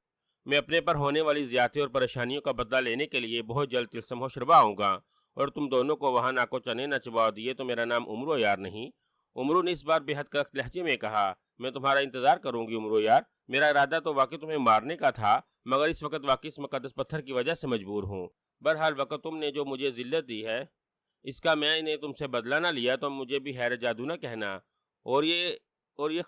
میں اپنے پر ہونے والی زیادتی اور پریشانیوں کا بدلہ لینے کے لیے بہت جلد تلسم ہوشربا آؤں گا، اور تم دونوں کو وہاں ناکو چنے نہ چبا دیے تو میرا نام عمرو یار نہیں۔ عمرو نے اس بار بے حد کڑک لہجے میں کہا، میں تمہارا انتظار کروں گی عمرو یار، میرا ارادہ تو واقعی تمہیں مارنے کا تھا، مگر اس وقت واقعی اس مقدس پتھر کی وجہ سے مجبور ہوں۔ بہرحال وقت تم نے جو مجھے ذلت دی ہے اس کا میں نے تم سے بدلہ نہ لیا تو مجھے بھی حیرت جادو نہ کہنا۔ اور یہ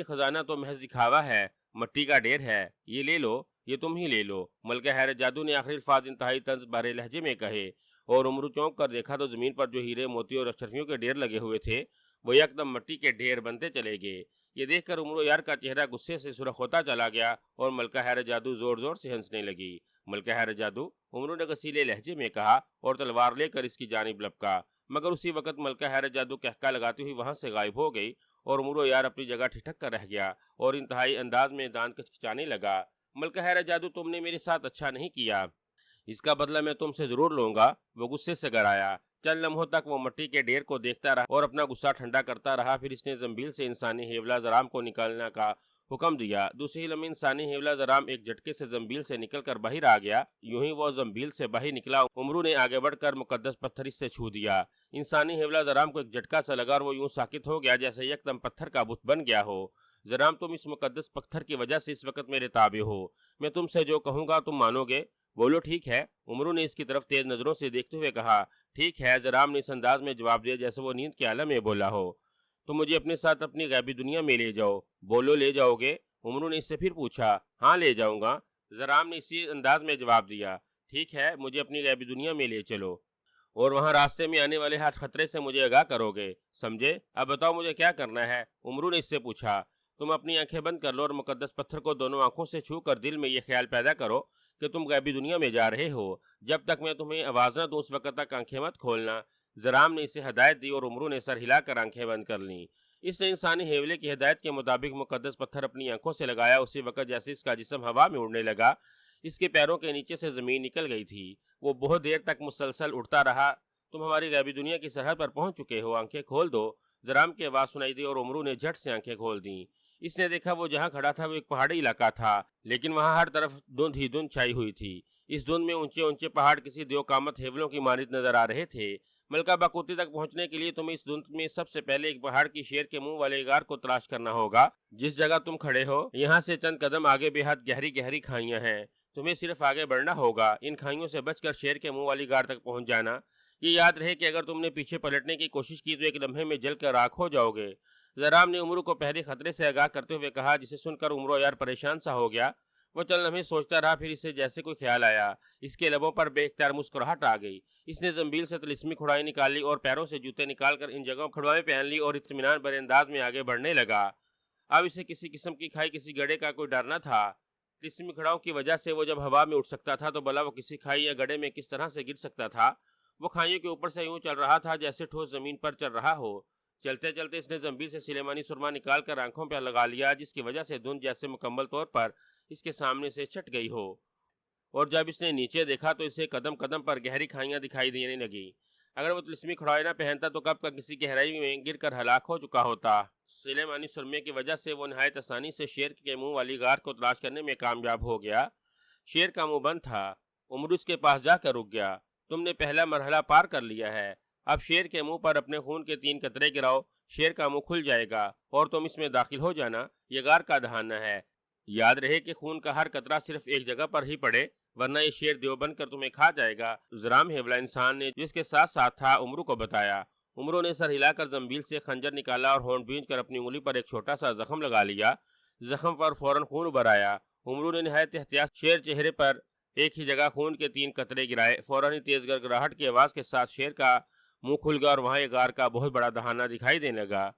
خزانہ تو محض دکھاوا ہے، مٹی کا ڈھیر ہے، یہ لے لو، یہ تم ہی لے لو۔ ملکہ حیرت جادو نے آخری الفاظ انتہائی طنز بھرے لہجے میں کہے، اور عمرو چونک کر دیکھا تو زمین پر جو ہیرے موتی اور اشرفیوں کے ڈھیر لگے ہوئے تھے وہ یکدم مٹی کے ڈھیر بنتے چلے گئے۔ یہ دیکھ کر عمرو یار کا چہرہ غصے سے سرخ ہوتا چلا گیا، اور ملکہ حیرت جادو زور زور سے ہنسنے لگی۔ ملکہ حیرت جادو، عمرو نے غصیلے لہجے میں کہا، اور تلوار لے کر اس کی جانب لپکا، مگر اسی وقت ملکہ حیرت جادو قہقہ لگاتی ہوئی وہاں سے غائب ہو گئی، اور عمرو یار اپنی جگہ ٹھٹک کر رہ گیا اور انتہائی انداز میں دانت کچکچانے لگا۔ ملکہ حیرت جادو، تم نے میرے ساتھ اچھا نہیں کیا، اس کا بدلہ میں تم سے ضرور لوں گا۔ وہ غصے سے گرایا۔ چند لمحوں تک وہ مٹی کے ڈھیر کو دیکھتا رہا اور اپنا غصہ ٹھنڈا کرتا رہا، پھر اس نے زنبیل سے انسانی ہیولا زرام کو نکالنے کا حکم دیا۔ دوسری لمحے انسانی ہیولا زرام ایک جھٹکے سے زنبیل سے نکل کر باہر آ گیا۔ یوں ہی وہ زنبیل سے باہر نکلا، عمرو نے آگے بڑھ کر مقدس پتھر اس سے چھو دیا۔ انسانی ہیولا زرام کو ایک جھٹکا سا لگا اور وہ یوں ساکت ہو گیا جیسے یکدم پتھر کا بت بن گیا ہو۔ زرام، تم اس مقدس پتھر کی وجہ سے اس وقت میرے تابع ہو، میں تم سے جو کہوں گا تم مانو گے؟ بولو ٹھیک ہے؟ عمرو نے اس کی طرف تیز نظروں سے دیکھتے ہوئے کہا۔ ٹھیک ہے، زرام نے اس انداز میں جواب دیا جیسے وہ نیند کے عالم میں بولا ہو۔ تم مجھے اپنے ساتھ اپنی غیبی دنیا میں لے جاؤ۔ بولو، لے جاؤ گے؟ عمرو نے اس سے پھر پوچھا۔ ہاں، لے جاؤں گا، زرام نے اسی انداز میں جواب دیا۔ ٹھیک ہے، مجھے اپنی غیبی دنیا میں لے چلو، اور وہاں راستے میں آنے والے ہر خطرے سے مجھے آگاہ کرو گے، سمجھے؟ اب بتاؤ مجھے کیا کرنا ہے؟ عمرو نے اس سے پوچھا۔ تم اپنی آنکھیں بند کر لو اور مقدس پتھر کو دونوں آنکھوں سے چھو کر دل میں یہ خیال پیدا کرو کہ تم غیبی دنیا میں جا رہے ہو، جب تک میں تمہیں آواز نہ دوں اس وقت تک آنکھیں مت کھولنا۔ زرام نے اسے ہدایت دی اور عمرو نے سر ہلا کر آنکھیں بند کر لیں۔ اس نے انسانی ہیولے کی ہدایت کے مطابق مقدس پتھر اپنی آنکھوں سے لگایا۔ اسی وقت جیسے اس کا جسم ہوا میں اڑنے لگا، اس کے پیروں کے نیچے سے زمین نکل گئی تھی۔ وہ بہت دیر تک مسلسل اڑتا رہا۔ تم ہماری غیبی دنیا کی سرحد پر پہنچ چکے ہو، آنکھیں کھول دو۔ زرام کی آواز سنائی دی اور عمرو نے جھٹ سے آنکھیں کھول دیں۔ اس نے دیکھا وہ جہاں کھڑا تھا وہ ایک پہاڑی علاقہ تھا، لیکن وہاں ہر طرف دھند ہی دھند چھائی ہوئی تھی۔ اس دھند میں اونچے اونچے پہاڑ کسی دیوقامت ہیولوں کی مانند نظر آ رہے تھے۔ ملکہ باقوتی تک پہنچنے کے لیے تمہیں اس دھند میں سب سے پہلے ایک پہاڑ کی شیر کے منہ والے غار کو تلاش کرنا ہوگا۔ جس جگہ تم کھڑے ہو یہاں سے چند قدم آگے بے حد گہری گہری کھائیاں ہیں۔ تمہیں صرف آگے بڑھنا ہوگا، ان کھائیوں سے بچ کر شیر کے منہ والی غار تک پہنچ جانا۔ یہ یاد رہے کہ اگر تم نے پیچھے پلٹنے کی کوشش کی تو ایک لمحے میں جل کر راکھ ہو جاؤ گے۔ زرام نے عمرو کو پہلے خطرے سے آگاہ کرتے ہوئے کہا، جسے سن کر عمرو یار پریشان سا ہو گیا۔ وہ چند لمحے سوچتا رہا، پھر اسے جیسے کوئی خیال آیا۔ اس کے لبوں پر بے اختیار مسکراہٹ آ گئی۔ اس نے زنبیل سے طلسمی کھڑائی نکال لی اور پیروں سے جوتے نکال کر ان جگہوں کھڑوائیں پہن لی اور اطمینان بھرے انداز میں آگے بڑھنے لگا۔ اب اسے کسی قسم کی کھائی کسی گڑھے کا کوئی ڈر نہ تھا۔ طلسمی کھڑاؤں کی وجہ سے وہ جب ہوا میں اٹھ سکتا تھا تو بھلا وہ کسی کھائی یا گڑھے میں کس طرح سے گر سکتا تھا۔ وہ کھائیوں کے اوپر سے یوں چل رہا تھا جیسے ٹھوس زمین پر چل رہا ہو۔ چلتے چلتے اس نے زنبیل سے سلیمانی سرما نکال کر آنکھوں پر لگا لیا، جس کی وجہ سے دھند جیسے مکمل طور پر اس کے سامنے سے چھٹ گئی ہو، اور جب اس نے نیچے دیکھا تو اسے قدم قدم پر گہری کھائیاں دکھائی دینے لگی۔ اگر وہ طلسمی کھڑائی نہ پہنتا تو کب کا کسی گہرائی میں گر کر ہلاک ہو چکا ہوتا۔ سلیمانی سرمے کی وجہ سے وہ نہایت آسانی سے شیر کے منہ والی غار کو تلاش کرنے میں کامیاب ہو گیا۔ شیر کا منہ بند تھا۔ عمرو اس کے پاس جا کر رک گیا۔ تم نے پہلا مرحلہ پار کر لیا ہے، اب شیر کے منہ پر اپنے خون کے 3 قطرے گراؤ، شیر کا منہ کھل جائے گا اور تم اس میں داخل ہو جانا۔ یہ غار کا دہانہ ہے، یاد رہے کہ خون کا ہر قطرہ صرف ایک جگہ پر ہی پڑے، ورنہ یہ شیر دیو بن کر تمہیں کھا جائے گا۔ زرام ہیولا انسان نے جس کے ساتھ ساتھ تھا عمرو کو بتایا۔ عمرو نے سر ہلا کر زنبیل سے خنجر نکالا اور ہونٹ بھینچ کر اپنی انگلی پر ایک چھوٹا سا زخم لگا لیا۔ زخم پر فوراً خون ابھر آیا۔ عمرو نے نہایت احتیاط شیر چہرے پر ایک ہی جگہ خون کے 3 قطرے گرائے۔ فوراً ہی تیز گڑگڑاہٹ کی آواز کے ساتھ شیر کا منہ کھل گیا اور وہاں ایک غار کا بہت بڑا دہانہ دکھائی دینے لگا۔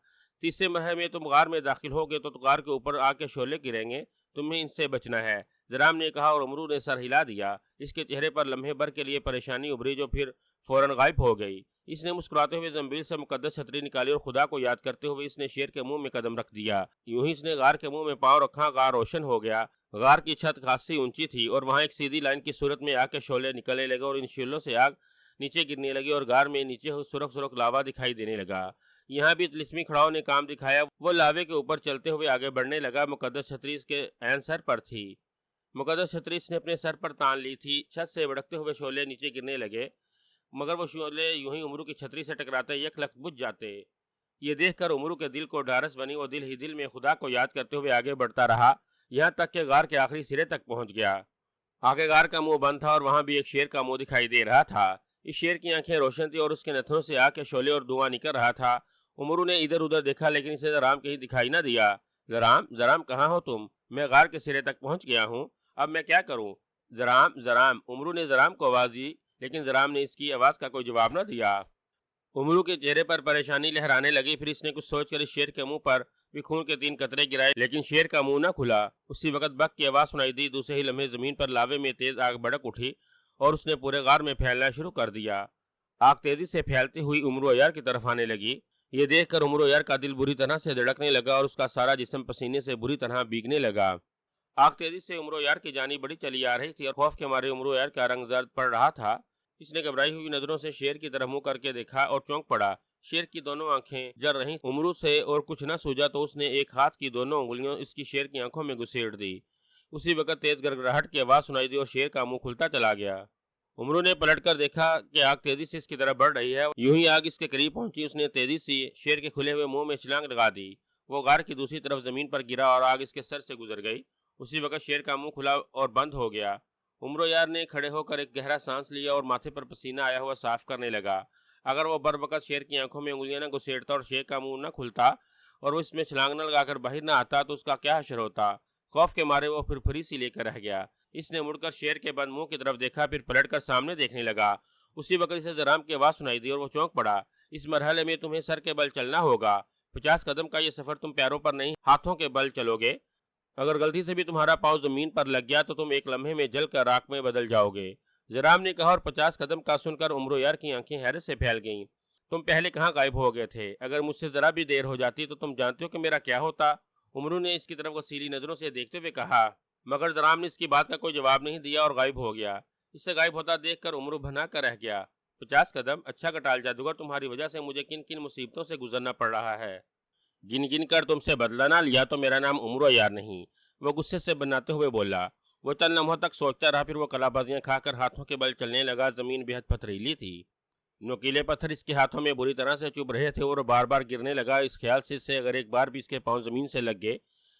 تیسرے مرحلے میں تم غار میں داخل ہوگے تو غار کے اوپر آ کے شعلے گریں گے، تمہیں ان سے بچنا ہے، زرام نے کہا، اور عمرو نے سر ہلا دیا۔ اس کے چہرے پر لمحے بھر کے لیے پریشانی ابھری جو پھر فوراً غائب ہو گئی۔ اس نے مسکراتے ہوئے زنبیل سے مقدس چھتری نکالی اور خدا کو یاد کرتے ہوئے اس نے شیر کے منہ میں قدم رکھ دیا۔ یوں ہی اس نے غار کے منہ میں پاؤں رکھا، غار روشن ہو گیا۔ غار کی چھت خاصی اونچی تھی اور وہاں ایک سیدھی لائن کی صورت میں آگ کے شعلے نکلنے لگے اور ان شعلوں سے آگ نیچے گرنے لگی اور غار میں نیچے سرخ سرخ لاوا دکھائی دینے لگا۔ یہاں بھی طلسمی کھڑاؤں نے کام دکھایا۔ وہ لاوے کے اوپر چلتے ہوئے آگے بڑھنے لگا۔ مقدس چھتری اس کے عین سر پر تھی۔ مقدس چھتری اس نے اپنے سر پر تان لی تھی۔ چھت سے بھڑکتے ہوئے شعلے نیچے گرنے لگے، مگر وہ شعلے یوں ہی عمرو کی چھتری سے ٹکراتے یک لخت بجھ جاتے۔ یہ دیکھ کر عمرو کے دل کو ڈھارس بنی۔ وہ دل ہی دل میں خدا کو یاد کرتے ہوئے آگے بڑھتا رہا، یہاں تک کہ غار کے آخری سرے تک پہنچ گیا۔ آگے غار کا منہ بند تھا اور وہاں بھی ایک شیر کا منہ دکھائی دے رہا تھا۔ اس شیر کی آنکھیں روشن تھی اور اس کے نتنوں سے آگ کے شعلے اور دھواں نکل رہا تھا۔ عمرو نے ادھر ادھر دیکھا لیکن اسے زرام کہیں دکھائی نہ دیا۔ زرام، زرام کہاں ہو تم؟ میں غار کے سرے تک پہنچ گیا ہوں، اب میں کیا کروں؟ زرام، زرام، عمرو نے زرام کو آواز دی لیکن زرام نے اس کی آواز کا کوئی جواب نہ دیا۔ عمرو کے چہرے پر پریشانی لہرانے لگی، پھر اس نے کچھ سوچ کر اس شیر کے منہ پر بھی خون کے 3 قطرے گرائے لیکن شیر کا منہ نہ کھلا۔ اسی وقت بک کی آواز سنائی دی۔ دوسرے ہی لمحے زمین پر لاوے میں تیز آگ بھڑک اٹھی اور اس نے پورے غار میں پھیلنا شروع کر دیا۔ آگ تیزی سے پھیلتی ہوئی عمرو یار کی طرف آنے لگی۔ یہ دیکھ کر عمرو یار کا دل بری طرح سے دھڑکنے لگا اور اس کا سارا جسم پسینے سے بری طرح بھیگنے لگا۔ آگ تیزی سے عمرو یار کی جانب بڑی چلی آ رہی تھی اور خوف کے مارے عمرو یار کا رنگ زرد پڑ رہا تھا۔ اس نے گھبرائی ہوئی نظروں سے شیر کی طرف منہ کر کے دیکھا اور چونک پڑا۔ شیر کی دونوں آنکھیں جل رہیں عمرو سے اور کچھ نہ سوجا تو اس نے ایک ہاتھ کی دونوں انگلیاں اس کی شیر کی آنکھوں میں گھسیڑ دی۔ اسی وقت تیز گڑگڑاہٹ کی آواز سنائی دی اور شیر کا منہ کھلتا چلا گیا۔ عمرو نے پلٹ کر دیکھا کہ آگ تیزی سے اس کی طرف بڑھ رہی ہے۔ یوں ہی آگ اس کے قریب پہنچی، اس نے تیزی سے شیر کے کھلے ہوئے منہ میں چھلانگ لگا دی۔ وہ غار کی دوسری طرف زمین پر گرا اور آگ اس کے سر سے گزر گئی۔ اسی وقت شیر کا منہ کھلا اور بند ہو گیا۔ عمرو یار نے کھڑے ہو کر ایک گہرا سانس لیا اور ماتھے پر پسینہ آیا ہوا صاف کرنے لگا۔ اگر وہ بر وقت شیر کی آنکھوں میں انگلیاں نہ گھسیڑتا اور شیر کا منہ نہ کھلتا اور وہ اس میں چھلانگ نہ لگا کر باہر نہ آتا تو اس کا کیا حشر ہوتا۔ خوف کے مارے وہ پھر پھری سی لے کر رہ گیا۔ اس نے مڑ کر شیر کے بند منہ کی طرف دیکھا، پھر پلٹ کر سامنے دیکھنے لگا۔ اسی وقت اسے زرام کی آواز سنائی دی اور وہ چونک پڑا۔ اس مرحلے میں تمہیں سر کے بل چلنا ہوگا۔ 50 قدم کا یہ سفر تم پیروں پر نہیں ہاتھوں کے بل چلو گے۔ اگر غلطی سے بھی تمہارا پاؤں زمین پر لگ گیا تو تم ایک لمحے میں جل کر راکھ میں بدل جاؤ گے۔ زرام نے کہا، اور 50 قدم کا سن کر عمرو یار کی آنکھیں حیرت سے پھیل گئیں۔ تم پہلے کہاں غائب ہو گئے تھے؟ اگر مجھ سے ذرا بھی دیر ہو جاتی تو تم جانتے ہو کہ میرا کیا ہوتا؟ عمرو نے اس کی طرف غصیلی نظروں سے دیکھتے ہوئے کہا، مگر زرام نے اس کی بات کا کوئی جواب نہیں دیا اور غائب ہو گیا۔ اس سے غائب ہوتا دیکھ کر عمرو بھنا کر رہ گیا۔ 50 قدم؟ اچھا کٹال جادوگر، تمہاری وجہ سے مجھے کن کن مصیبتوں سے گزرنا پڑ رہا ہے۔ گن گن کر تم سے بدلہ نہ لیا تو میرا نام عمرو یار نہیں، وہ غصے سے بناتے ہوئے بولا۔ وہ چند لمحوں تک سوچتا رہا، پھر وہ کلا بازیاں کھا کر ہاتھوں کے بل چلنے لگا۔ زمین بے حد پتھریلی تھی، نوکیلے پتھر اس کے ہاتھوں میں بری طرح سے چبھ رہے تھے اور بار بار گرنے لگا۔ اس خیال سے اگر ایک بار بھی اس کے پاؤں زمین سے لگ گئے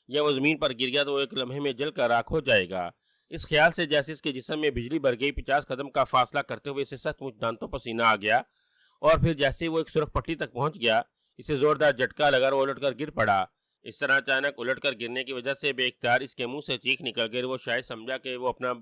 یا وہ زمین پر گر گیا تو وہ ایک لمحے میں جل کر راکھ ہو جائے گا۔ اس خیال سے جیسے اس کے جسم میں بجلی بھر گئی۔ 50 قدم کا فاصلہ کرتے ہوئے اسے سچ مچ دانتوں پسینہ آ گیا، اور پھر جیسے وہ ایک سرخ پٹی تک پہنچ گیا، اسے زوردار جھٹکا لگا اور وہ الٹ کر گر پڑا۔ اس طرح اچانک الٹ کر گرنے کی وجہ سے بے اختیار اس کے منہ سے چیخ نکل گئی۔ وہ شاید سمجھا کہ وہ اپنا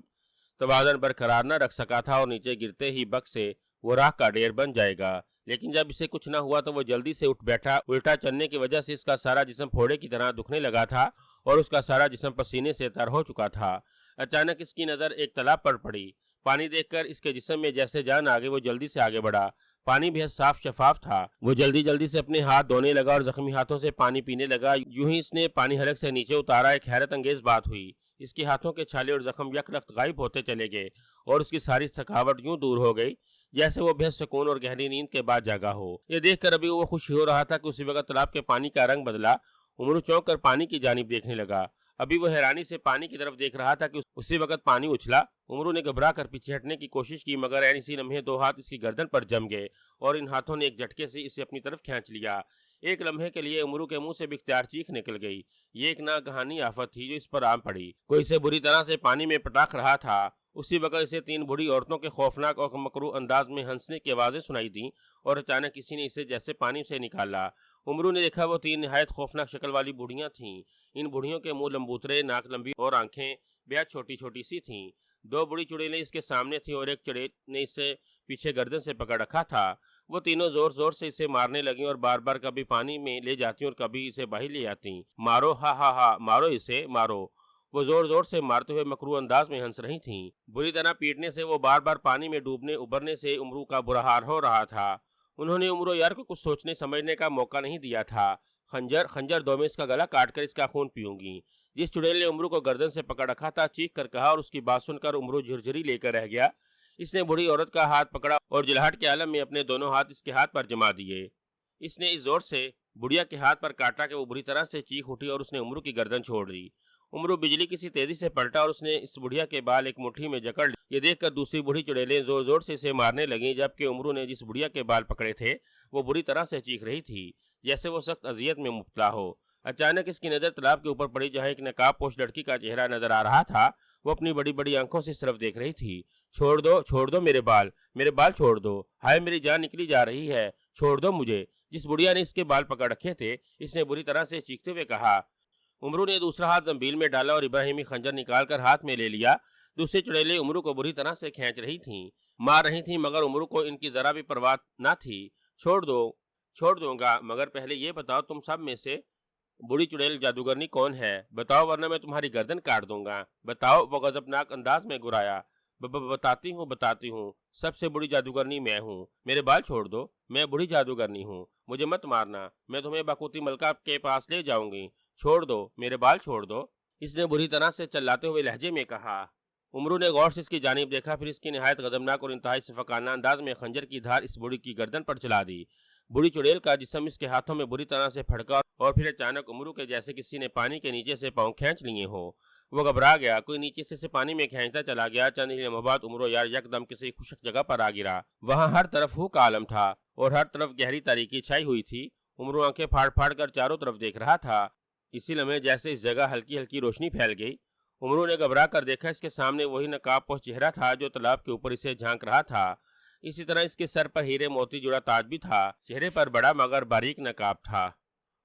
توازن برقرار نہ رکھ سکا تھا اور نیچے گرتے ہی بک سے وہ راکھ کا ڈھیر بن جائے گا۔ لیکن جب اسے کچھ نہ ہوا تو وہ جلدی سے اٹھ بیٹھا۔ الٹا چلنے کی وجہ سے اس کا سارا جسم پھوڑے کی طرح دکھنے لگا تھا اور اس کا سارا جسم پسینے سے تر ہو چکا تھا۔ اچانک اس کی نظر ایک تالاب پر پڑی۔ پانی دیکھ کر اس کے جسم میں جیسے جان آ گئی۔ وہ جلدی سے آگے بڑھا۔ پانی بے حد صاف شفاف تھا۔ وہ جلدی سے اپنے ہاتھ دھونے لگا اور زخمی ہاتھوں سے پانی پینے لگا۔ یوں ہی اس نے پانی حلق سے نیچے اتارا۔ ایک حیرت انگیز بات ہوئی، اس کے ہاتھوں کے چھالے اور زخم یک لخت غائب ہوتے چلے گئے اور اس کی ساری تھکاوٹ یوں دور ہو گئی جیسے وہ بے حد سکون اور گہری نیند کے بعد جاگا ہو۔ یہ دیکھ کر ابھی وہ خوش ہو رہا تھا کہ اسی وقت تالاب کے پانی کا رنگ بدلا۔ عمرو چونک کر پانی کی جانب دیکھنے لگا۔ ابھی وہ حیرانی سے پانی کی طرف دیکھ رہا تھا کہ اسی وقت پانی اچھلا۔ عمرو نے گھبرا کر پیچھے ہٹنے کی کوشش کی، مگر عین اسی لمحے دو ہاتھ اس کی گردن پر جم گئے اور ان ہاتھوں نے ایک جھٹکے سے اسے اپنی طرف کھینچ لیا۔ ایک لمحے کے لیے عمرو کے منہ سے بے اختیار چیخ نکل گئی۔ یہ ایک ناگہانی آفت تھی جو اس پر آن پڑی۔ کوئی اسے بری طرح سے پانی میں پٹاخ رہا تھا۔ اسی وقت اسے 3 بوڑھی عورتوں کے خوفناک اور مکروہ انداز میں ہنسنے کی آوازیں سنائی دیں اور اچانک کسی نے اسے جیسے پانی سے نکالا۔ عمرو نے دیکھا وہ 3 نہایت خوفناک شکل والی بوڑھیاں تھیں۔ ان بوڑھیوں کے منہ لمبوترے، ناک لمبی اور آنکھیں بے حد چھوٹی چھوٹی سی تھیں۔ 2 بڑی چڑیلیں اس کے سامنے تھیں اور ایک چڑیل نے اسے پیچھے گردن سے پکڑ رکھا تھا۔ وہ تینوں زور زور سے اسے مارنے لگیں اور بار بار کبھی پانی میں لے جاتی اور کبھی اسے باہر لے آتی۔ مارو، ہا ہا ہا، مارو اسے، مارو۔ وہ زور زور سے مارتے ہوئے مکروہ انداز میں ہنس رہی تھیں۔ بری طرح پیٹنے سے وہ بار بار پانی میں ڈوبنے ابھرنے سے عمرو کا برا حال ہو رہا تھا۔ انہوں نے عمرو یار کو کچھ سوچنے سمجھنے کا موقع نہیں دیا تھا۔ خنجر دو، میں اس کا گلا کاٹ کر اس کا خون پیوں گی۔ جس چڑیل نے عمرو کو گردن سے پکڑ رکھا تھا چیخ کر کہا اور اس کی بات سن کر عمرو جھرجھری لے کر رہ گیا۔ اس نے بڑی عورت کا ہاتھ پکڑا اور جلاہٹ کے عالم میں اپنے دونوں ہاتھ اس کے ہاتھ پر جما دیے۔ اس نے اس زور سے بڑھیا کے ہاتھ پر کاٹا کہ وہ بری طرح سے چیخ اٹھی اور اس نے عمرو کی گردن چھوڑ دی۔ عمرو بجلی کسی تیزی سے پلٹا اور اس نے اس بڑھیا کے بال ایک مٹھی میں جکڑ لی۔ یہ دیکھ کر دوسری بڑھی چڑیلیں زور زور سے اسے مارنے لگیں، جبکہ عمرو نے جس بڑھیا کے بال پکڑے تھے وہ بری طرح سے چیخ رہی تھی جیسے وہ سخت اذیت میں مبتلا ہو۔ اچانک اس کی نظر تالاب کے اوپر پڑی جہاں ایک نقاب پوش لڑکی کا چہرہ نظر آ رہا تھا۔ وہ اپنی بڑی بڑی آنکھوں سے اس طرف دیکھ رہی تھی۔ چھوڑ دو میرے بال چھوڑ دو، ہائے میری جان نکلی جا رہی ہے، چھوڑ دو مجھے۔ جس بڑھیا نے اس کے بال پکڑ رکھے تھے اس نے بری طرح سے چیختے ہوئے کہا۔ عمرو نے دوسرا ہاتھ زنبیل میں ڈالا اور ابراہیمی خنجر نکال کر ہاتھ میں لے لیا۔ دوسری چڑیلیں عمرو کو بری طرح سے کھینچ رہی تھیں، مار رہی تھیں، مگر عمرو کو ان کی ذرا بھی پرواہ نہ تھی۔ چھوڑ دوں گا، مگر پہلے یہ بتاؤ تم سب میں سے بڑی چڑیل جادوگرنی کون ہے؟ بتاؤ ورنہ میں تمہاری گردن کاٹ دوں گا، بتاؤ۔ وہ غضبناک انداز میں گرایا۔ بتاتی ہوں، سب سے بڑی جادوگرنی میں ہوں، میرے بال چھوڑ دو، میں بڑی جادوگرنی ہوں، مجھے مت مارنا، میں تمہیں باقوتی ملکہ کے پاس لے جاؤں گی، چھوڑ دو، میرے بال چھوڑ دو، اس نے بری طرح سے چلاتے ہوئے لہجے میں کہا۔ عمرو نے غور سے اس کی جانب دیکھا، پھر اس کی نہایت غضبناک اور انتہائی شفقانہ انداز میں خنجر کی دھار اس بوڑھی کی گردن پر چلا دی۔ بوڑھی چڑیل کا جسم اس کے ہاتھوں میں بری طرح سے پھڑکا اور پھر اچانک عمرو کے جیسے کسی نے پانی کے نیچے سے پاؤں کھینچ لیے ہو۔ وہ گھبرا گیا، کوئی نیچے سے پانی میں کھینچتا چلا گیا۔ چند ہی لمحوں بعد عمرو یار یکدم کسی خشک جگہ پر آ گرا۔ وہاں ہر طرف ہو کا عالم تھا اور ہر طرف گہری تاریکی چھائی ہوئی تھی۔ عمرو آنکھیں پھاڑ پھاڑ کر چاروں طرف دیکھ رہا تھا۔ اسی لمحے جیسے اس جگہ ہلکی ہلکی روشنی پھیل گئی۔ عمرو نے گھبرا کر دیکھا، اس کے سامنے وہی نقاب پوش چہرہ تھا جو تالاب کے اوپر اسے جھانک رہا تھا۔ اسی طرح اس کے سر پر ہیرے موتی جڑا تاج بھی تھا۔ چہرے پر بڑا مگر باریک نقاب تھا۔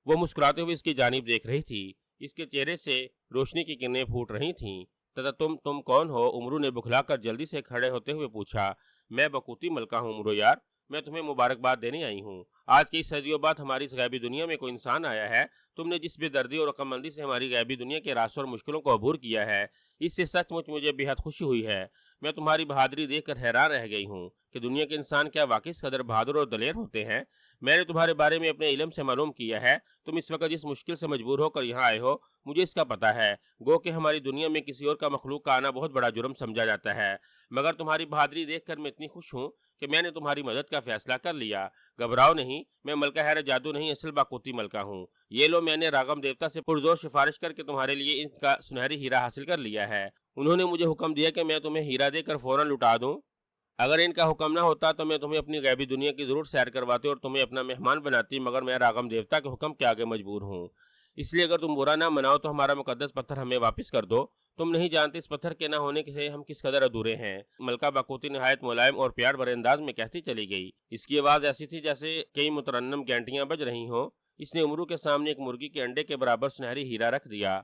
وہ مسکراتے ہوئے اس کی جانب دیکھ رہی تھی۔ اس کے چہرے سے روشنی کی کرنیں پھوٹ رہی تھیں۔ تتا تم کون ہو؟ عمرو نے بکھلا کر جلدی سے کھڑے ہوتے ہوئے پوچھا۔ میں باقوتی ملکہ ہوں عمرو یار، میں تمہیں مبارکباد دینے آئی ہوں۔ آج کئی صدیوں بعد ہماری اس غیبی دنیا میں کوئی انسان آیا ہے۔ تم نے جس بے دردی اور رقم مندی سے ہماری غیبی دنیا کے راستوں اور مشکلوں کو عبور کیا ہے، اس سے سچ مچ مجھے بے حد خوشی ہوئی ہے۔ میں تمہاری بہادری دیکھ کر حیران رہ گئی ہوں کہ دنیا کے انسان کیا واقعی اس قدر بہادر اور دلیر ہوتے ہیں۔ میں نے تمہارے بارے میں اپنے علم سے معلوم کیا ہے۔ تم اس وقت جس مشکل سے مجبور ہو کر یہاں آئے ہو، مجھے اس کا پتہ ہے۔ گو کہ ہماری دنیا میں کسی اور کا مخلوق کا آنا بہت بڑا جرم سمجھا جاتا ہے، مگر تمہاری بہادری دیکھ کر میں اتنی خوش ہوں کہ میں نے تمہاری مدد کا فیصلہ کر لیا۔ گھبراؤ نہیں، میں ملکہ حیر جادو نہیں، اصل باقوتی ملکہ ہوں۔ یہ لو، میں نے راغم دیوتا سے پرزور سفارش کر کے تمہارے لیے ان کا سنہری ہیرا حاصل کر لیا ہے۔ انہوں نے مجھے حکم دیا کہ میں تمہیں ہیرا دے کر فوراً لٹا دوں۔ اگر ان کا حکم نہ ہوتا تو میں تمہیں اپنی غیبی دنیا کی ضرور سیر کرواتی اور تمہیں اپنا مہمان بناتی، مگر میں راغم دیوتا کے حکم کے آگے مجبور ہوں۔ اس لیے اگر تم برا نہ مناؤ تو ہمارا مقدس پتھر ہمیں واپس کر دو۔ تم نہیں جانتے اس پتھر کے نہ ہونے سے ہم کس قدر ادھورے ہیں۔ ملکہ باقوتی نہایت ملائم اور پیار بھرے انداز میں کہتی چلی گئی۔ اس کی آواز ایسی تھی جیسے کئی مترنم گھنٹیاں بج رہی ہوں۔ اس نے امرو کے سامنے ایک مرغی کے انڈے کے برابر سنہری ہیرا رکھ دیا،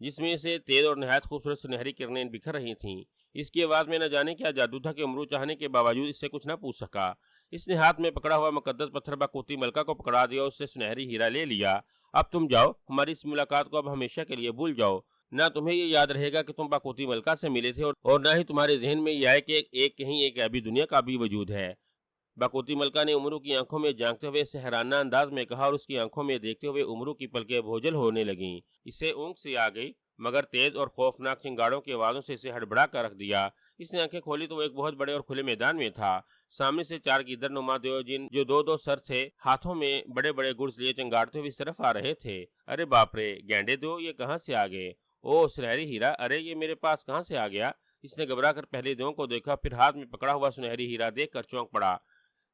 جس میں سے تیز اور نہایت خوبصورت سنہری کرنیں بکھر رہی تھیں۔ اس کی آواز میں نہ جانے کیا جادو تھا کہ امرو چاہنے کے باوجود اس سے کچھ نہ پوچھ سکا۔ اس نے ہاتھ میں پکڑا ہوا مقدس پتھر باقوتی ملکہ کو پکڑا دیا اور اس سے سنہری ہیرا لے لیا۔ اب تم جاؤ، ہماری اس ملاقات کو اب ہمیشہ کے لیے بھول جاؤ۔ نہ تمہیں یہ یاد رہے گا کہ تم باقوتی ملکہ سے ملے تھے اور نہ ہی تمہارے ذہن میں یہ آئے کہ کہیں ایک غیبی دنیا کا بھی وجود ہے۔ باقوتی ملکہ نے امرو کی آنکھوں میں جھانکتے ہوئے سحرانہ انداز میں کہا اور اس کی آنکھوں میں دیکھتے ہوئے امرو کی پلکیں بھوجل ہونے لگیں۔ اسے اونگ سی آ گئی، مگر تیز اور خوفناک چنگاڑوں کی آوازوں سے اسے ہڑبڑا کر رکھ دیا۔ اس نے آنکھیں کھولی تو وہ ایک بہت بڑے اور کھلے میدان میں تھا۔ سامنے سے چار گیدڑ نما دیو جن جو دو دو سر تھے، ہاتھوں میں بڑے بڑے گرز لیے چنگاڑتے ہوئے اس طرف آ رہے تھے۔ ارے باپ رے، گینڈے دو، یہ کہاں سے آ گئے؟ او سنہری ہیرا، ارے یہ میرے پاس کہاں سے آ گیا؟ اس نے گھبرا کر پہلے دیو کو دیکھا، پھر ہاتھ میں پکڑا ہوا سنہری ہیرا دیکھ کر چونک پڑا۔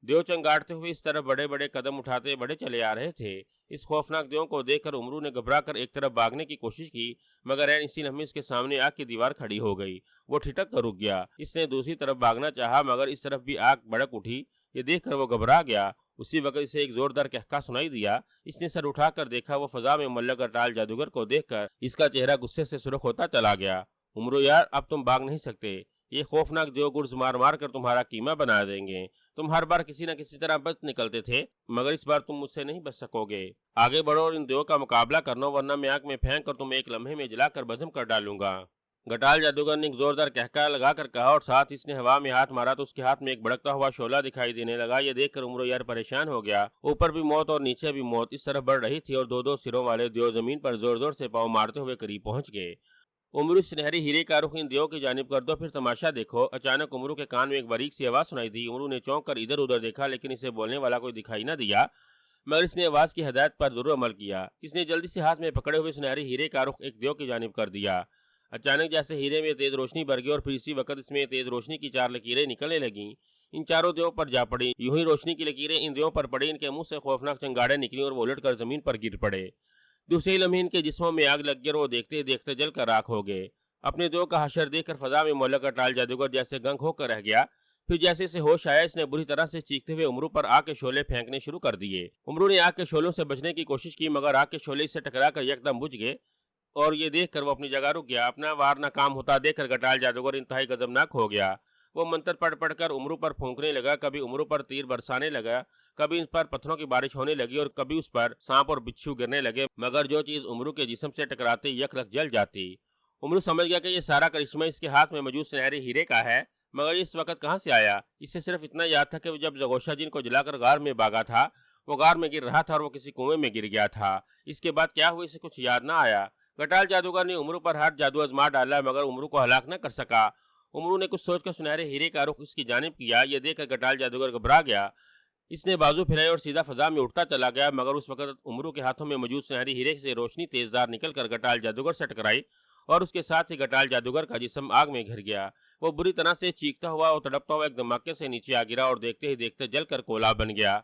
دیو چنگاڑتے ہوئے اس طرف بڑے بڑے قدم اٹھاتے بڑے چلے آ رہے تھے۔ اس خوفناک دیو کو دیکھ کر امرو نے گھبرا کر ایک طرف بھاگنے کی کوشش کی، مگر عین اسی لمحے اس کے سامنے آگ کی دیوار کھڑی ہو گئی۔ وہ ٹھٹک کر رک گیا۔ اس نے دوسری طرف بھاگنا چاہا، مگر اس طرف بھی آگ بھڑک اٹھی۔ یہ دیکھ کر وہ گھبرا گیا۔ اسی وقت اسے ایک زوردار قہقہ سنائی دیا۔ اس نے سر اٹھا کر دیکھا، وہ فضا میں ملک اٹال جادوگر کو دیکھ کر اس کا چہرہ غصے سے سرخ ہوتا چلا گیا۔ امرو یار، اب تم بھاگ نہیں سکتے۔ یہ خوفناک دیو گرز مار مار کر تمہارا قیمہ بنا دیں گے۔ تم ہر بار کسی نہ کسی طرح بچ نکلتے تھے، مگر اس بار تم مجھ سے نہیں بچ سکو گے۔ آگے بڑھو اور ان دیو کا مقابلہ کرنا، ورنہ میں آگ میں پھینک کر تمہیں ایک لمحے میں جلا کر بھسم کر ڈالوں گا۔ گٹال جادوگر نے ایک زوردار قہقہ لگا کر کہا اور ساتھ اس نے ہوا میں ہاتھ مارا تو اس کے ہاتھ میں ایک بھڑکتا ہوا شعلہ دکھائی دینے لگا۔ یہ دیکھ کر امرو یار پریشان ہو گیا۔ اوپر بھی موت اور نیچے بھی موت اس طرف بڑھ رہی تھی اور دو دو سروں والے دیو زمین پر زور زور سے پاؤں مارتے ہوئے قریب پہنچ گئے۔ امرو سنہری ہیرے کا رخ ان دیو کی جانب کر دو، پھر تماشا دیکھو۔ اچانک امرو کے کان میں ایک باریک سی آواز سنائی دی۔ امرو نے چونک کر ادھر ادھر دیکھا، لیکن اسے بولنے والا کوئی دکھائی نہ دیا، مگر اس نے آواز کی ہدایت پر ضرور عمل کیا۔ اس نے جلدی سے ہاتھ میں پکڑے ہوئے سنہری ہیرے کا رخ ایک دیو کی جانب کر دیا۔ اچانک جیسے ہیرے میں تیز روشنی بھر گئی اور پھر اسی وقت اس میں تیز روشنی کی چار لکیریں نکلنے لگیں۔ ان چاروں دیو پر جا پڑی۔ یوں ہی روشنی کی لکیریں ان دیو پر پڑی، ان کے منہ سے خوفناک چنگاڑیں نکلی اور وہ الٹ کر زمین پر گر پڑے۔ دوسرے لمحے ان کے جسموں میں آگ لگ گئی اور وہ دیکھتے دیکھتے جل کر راکھ ہو گئے۔ اپنے دیو کا حشر دیکھ کر فضا میں مولک اٹال جادوگر جیسے گنگ ہو کر رہ گیا۔ پھر جیسے اسے ہوش آیا، اس نے بری طرح سے چیختے ہوئے امرو پر آگ کے شعلے پھینکنے شروع کر دیے۔ امرو نے آگ کے شعلوں سے بچنے کی کوشش کی، مگر آگ کے شعلے اس سے ٹکرا کر یکدم بجھ گئے اور یہ دیکھ کر وہ اپنی جگہ رک گیا۔ اپنا وار ناکام ہوتا دیکھ کر گٹال جادوگر انتہائی غضبناک ہو گیا۔ وہ منتر پڑھ پڑھ کر امرو پر پھونکنے لگا، کبھی امرو پر تیر برسانے لگا، کبھی اس پر پتھروں کی بارش ہونے لگی اور کبھی اس پر سانپ اور بچھو گرنے لگے، مگر جو چیز امرو کے جسم سے ٹکراتے یک لک جل جاتی۔ امرو سمجھ گیا کہ یہ سارا کرشمہ اس کے ہاتھ میں موجود سنہری ہیرے کا ہے، مگر اس وقت کہاں سے آیا؟ اسے صرف اتنا یاد تھا کہ وہ جب زغوشہ جن کو جلا کر غار میں بھاگا تھا، وہ غار میں گر رہا تھا اور وہ کسی کنویں میں گر گیا تھا۔ اس کے بعد کیا ہوا اسے کچھ یاد نہ آیا۔ گٹال جادوگر نے امرو پر ہر جادو آزما ڈالا، مگر امرو کو ہلاک نہ کر سکا۔ امرو نے کچھ سوچ کر سنہرے ہیرے کا رخ اس کی جانب کیا۔ یہ دیکھ کر گٹال جادوگر گھبرا گیا۔ اس نے بازو پھیرائے اور سیدھا فضا میں اٹھتا چلا گیا، مگر اس وقت امرو کے ہاتھوں میں موجود سنہری ہیرے سے روشنی تیزدار نکل کر گٹال جادوگر سے ٹکرائی اور اس کے ساتھ ہی گٹال جادوگر کا جسم آگ میں گھر گیا۔ وہ بری طرح سے چیختا ہوا اور تڑپتا ہوا ایک دھماکے سے نیچے آ گرا اور دیکھتے ہی دیکھتے جل کر کولا بن گیا۔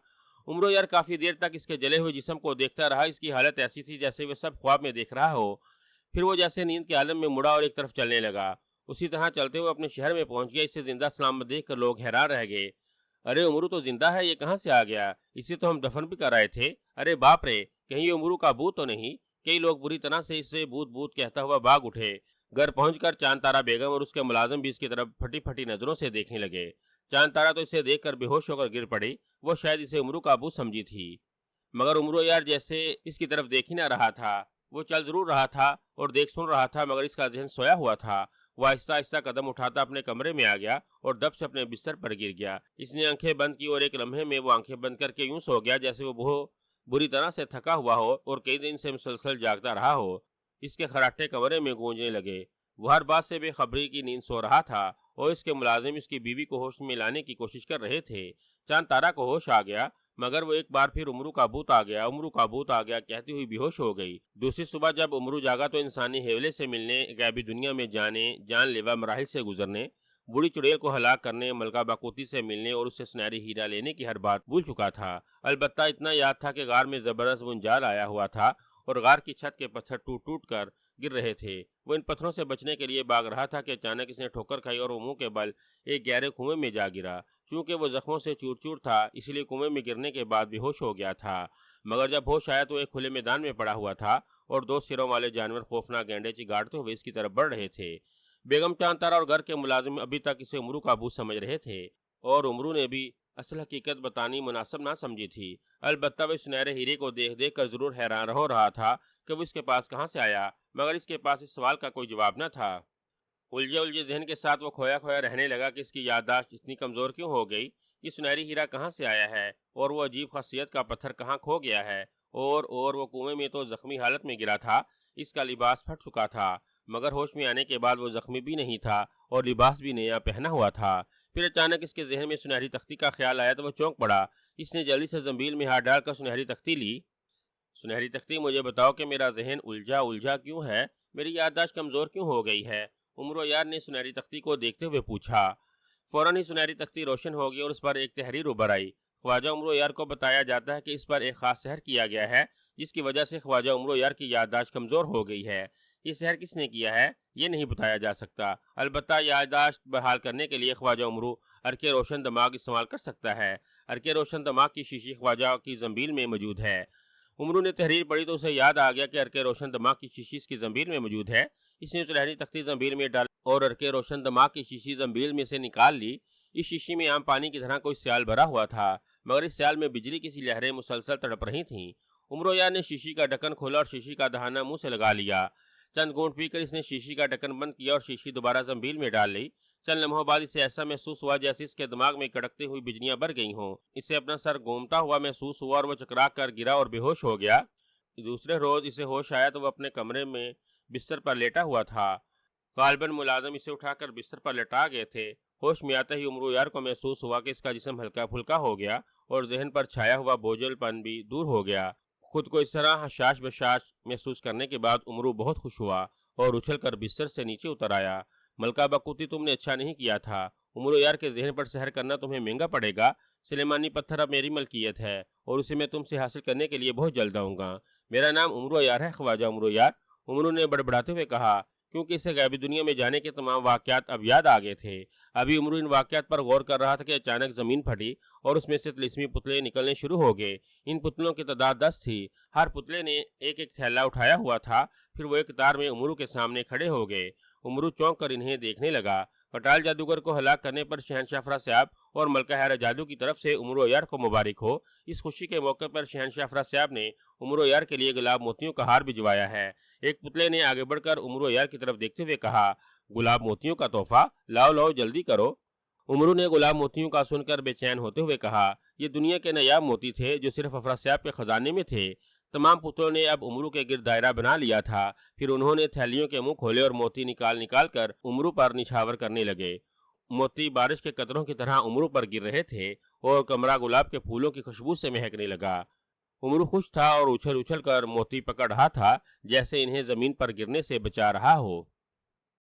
امرو یار کافی دیر تک اس کے جلے ہوئے جسم کو دیکھتا رہا۔ اس کی حالت ایسی تھی جیسے وہ سب خواب میں دیکھ رہا ہو۔ پھر وہ جیسے نیند کے عالم میں مڑا اور ایک طرف چلنے لگا۔ اسی طرح چلتے ہوئے اپنے شہر میں پہنچ گیا۔ اسے زندہ سلامت دیکھ کر لوگ حیران رہ گئے۔ ارے امرو تو زندہ ہے، یہ کہاں سے آ گیا؟ اسے تو ہم دفن بھی کر آئے تھے۔ ارے باپ رے، کہیں یہ امرو کا بھوت تو نہیں؟ کئی لوگ بری طرح سے اسے بھوت بھوت کہتا ہوا بھاگ اٹھے۔ گھر پہنچ کر چاند تارا بیگم اور اس کے ملازم بھی اس کی طرف پھٹی پھٹی نظروں سے دیکھنے لگے۔ چاند تارا تو اسے دیکھ کر بے ہوش ہو کر گر پڑی۔ وہ شاید اسے امرو کا ابو سمجھی تھی، مگر امرو یار جیسے اس کی طرف دیکھ ہی نہ رہا تھا۔ وہ چل ضرور رہا تھا اور دیکھ سن رہا تھا، مگر اس کا ذہن سویا ہوا تھا۔ وہ آہستہ آہستہ قدم اٹھاتا اپنے کمرے میں آ گیا اور دب سے اپنے بستر پر گر گیا۔ اس نے آنکھیں بند کی اور ایک لمحے میں وہ آنکھیں بند کر کے یوں سو گیا جیسے وہ بہت بری طرح سے تھکا ہوا ہو اور کئی دن سے مسلسل جاگتا رہا ہو۔ اس کے خراٹے کمرے میں گونجنے لگے۔ وہ ہر بات سے بے خبری کی نیند سو رہا تھا اور اس کے ملازم اس کی بیوی کو ہوش میں لانے کی کوشش کر رہے تھے۔ چاند تارا کو ہوش آ گیا، مگر وہ ایک بار پھر امرو کا بھوت آ گیا، امرو کا بھوت آ گیا کہتی ہوئی بے ہوش ہو گئی۔ دوسری صبح جب امرو جاگا تو انسانی حیولے سے ملنے، غیبی دنیا میں جانے، جان لیوا مراحل سے گزرنے، بوڑھی چڑیل کو ہلاک کرنے، ملکہ باقوتی سے ملنے اور اس سے سنہری ہیرا لینے کی ہر بات بھول چکا تھا۔ البتہ اتنا یاد تھا کہ غار میں زبردست بنجال آیا ہوا تھا اور غار کی چھت کے پتھر ٹوٹ ٹوٹ کر گر رہے تھے۔ وہ ان پتھروں سے بچنے کے لیے بھاگ رہا تھا کہ اچانک اس نے ٹھوکر کھائی اور وہ منہ کے بل ایک گہرے کنویں میں جا گرا۔ چونکہ وہ زخموں سے چور چور تھا، اس لیے کنویں میں گرنے کے بعد بے ہوش ہو گیا تھا، مگر جب ہوش آیا تو ایک کھلے میدان میں پڑا ہوا تھا اور دو سروں والے جانور خوفناک گینڈے چگاڑتے ہوئے اس کی طرف بڑھ رہے تھے۔ بیگم چاند تارا اور گھر کے ملازم ابھی تک اسے امرو کا ابو سمجھ رہے تھے اور امرو نے بھی اصل حقیقت بتانی مناسب نہ سمجھی تھی۔ البتہ وہ سنہرے ہیرے کو دیکھ دیکھ کر ضرور حیران ہو رہا تھا کہ وہ اس کے پاس کہاں سے آیا، مگر اس کے پاس اس سوال کا کوئی جواب نہ تھا۔ الجھے الجھے ذہن کے ساتھ وہ کھویا کھویا رہنے لگا کہ اس کی یادداشت اتنی کمزور کیوں ہو گئی، یہ سنہری ہیرا کہاں سے آیا ہے اور وہ عجیب خاصیت کا پتھر کہاں کھو گیا ہے، اور وہ کنویں میں تو زخمی حالت میں گرا تھا، اس کا لباس پھٹ چکا تھا، مگر ہوش میں آنے کے بعد وہ زخمی بھی نہیں تھا اور لباس بھی نیا پہنا ہوا تھا۔ پھر اچانک اس کے ذہن میں سنہری تختی کا خیال آیا تو وہ چونک پڑا۔ اس نے جلدی سے زنبیل میں ہاتھ ڈال کر سنہری تختی لی۔ سنہری تختی، مجھے بتاؤ کہ میرا ذہن الجھا الجھا کیوں ہے، میری یادداشت کمزور کیوں ہو گئی ہے؟ امرو یار نے سنہری تختی کو دیکھتے ہوئے پوچھا۔ فوراً ہی سنہری تختی روشن ہو گئی اور اس پر ایک تحریر ابھر آئی۔ خواجہ امرو یار کو بتایا جاتا ہے کہ اس پر ایک خاص سحر کیا گیا ہے، جس کی وجہ سے خواجہ امرو یار کی یادداشت کمزور ہو گئی ہے۔ یہ سحر کس نے کیا ہے یہ نہیں بتایا جا سکتا، البتہ یادداشت بحال کرنے کے لیے خواجہ امرو ارکِ روشن دماغ استعمال کر سکتا ہے۔ ارکِ روشن دماغ کی شیشی خواجہ کی زنبیل میں موجود ہے۔ امرو نے تحریر پڑھی تو اسے یاد آ گیا کہ ارکِ روشن دماغ کی شیشی اس کی زنبیل میں موجود ہے۔ اس نے سنہری تختی زنبیل میں ڈال اور ارکِ روشن دماغ کی شیشی زنبیل میں سے نکال لی۔ اس شیشی میں عام پانی کی طرح کوئی سیال بھرا ہوا تھا، مگر اس سیال میں بجلی کی سی لہریں مسلسل تڑپ رہی تھیں۔ امرو یار نے شیشی کا ڈھکن کھولا اور شیشی کا دہانہ منہ سے لگا لیا۔ چند گھونٹ پی کر اس نے شیشی کا ڈھکن بند کیا اور شیشی دوبارہ زنبیل میں ڈال لی۔ چند لمحوں بعد اسے ایسا محسوس ہوا جیسے اس کے دماغ میں کڑکتے ہوئی بجلیاں بر گئی ہوں۔ اسے اپنا سر گھومتا ہوا محسوس ہوا اور وہ چکرا کر گرا اور بے ہوش ہو گیا۔ دوسرے روز اسے ہوش آیا تو وہ اپنے کمرے میں بستر پر لیٹا ہوا تھا۔ غالباً ملازم اسے اٹھا کر بستر پر لٹا گئے تھے۔ ہوش میں آتے ہی امرو یار کو محسوس ہوا کہ اس کا جسم ہلکا پھلکا ہو گیا اور ذہن پر چھایا ہوا بوجھل پن بھی دور ہو گیا۔ خود کو اس طرح حشاش بشاش محسوس کرنے کے بعد امرو بہت خوش ہوا اور اچھل کر بستر سے نیچے اتر آیا۔ ملکہ باقوتی، تم نے اچھا نہیں کیا تھا، امرو یار کے ذہن پر سحر کرنا تمہیں مہنگا پڑے گا۔ سلیمانی پتھر اب میری ملکیت ہے اور اسے میں تم سے حاصل کرنے کے لیے بہت جلد آؤں گا۔ میرا نام امرو یار ہے، خواجہ امرو یار، امرو نے بڑبڑاتے ہوئے کہا، کیونکہ اسے غیبی دنیا میں جانے کے تمام واقعات اب یاد آ گئے تھے۔ ابھی امرو ان واقعات پر غور کر رہا تھا کہ اچانک زمین پھٹی اور اس میں سے طلسمی پتلے نکلنے شروع ہو گئے۔ ان پتلوں کی تعداد 10 تھی۔ ہر پتلے نے ایک ایک تھیلا اٹھایا ہوا تھا۔ پھر وہ ایک قطار میں امرو کے سامنے کھڑے ہو گئے۔ امرو چونک کر انہیں دیکھنے لگا۔ کٹال جادوگر کو ہلاک کرنے پر شہنشاہ افراسیاب اور ملکہ حیرہ جادو کی طرف سے امرو یار کو مبارک ہو۔ اس خوشی کے موقع پر شہنشاہ افراسیاب نے امرو یار کے لیے گلاب موتیوں کا ہار بھجوایا ہے۔ ایک پتلے نے آگے بڑھ کر امرو یار کی طرف دیکھتے ہوئے کہا، گلاب موتیوں کا تحفہ، لاؤ لاؤ جلدی کرو۔ امرو نے گلاب موتیوں کا سن کر بے چین ہوتے ہوئے کہا، یہ دنیا کے نایاب موتی تھے جو صرف افراسیاب کے خزانے میں تھے۔ تمام پتلوں نے اب امرو کے گرد دائرہ بنا لیا تھا۔ پھر انہوں نے تھیلیوں کے منہ کھولے اور موتی نکال نکال کر امرو پر نچھاور کرنے لگے۔ موتی بارش کے قطروں کی طرح امرو پر گر رہے تھے اور کمرہ گلاب کے پھولوں کی خوشبو سے مہکنے لگا۔ امرو خوش تھا اور اچھل اچھل کر موتی پکڑ رہا تھا جیسے انہیں زمین پر گرنے سے بچا رہا ہو۔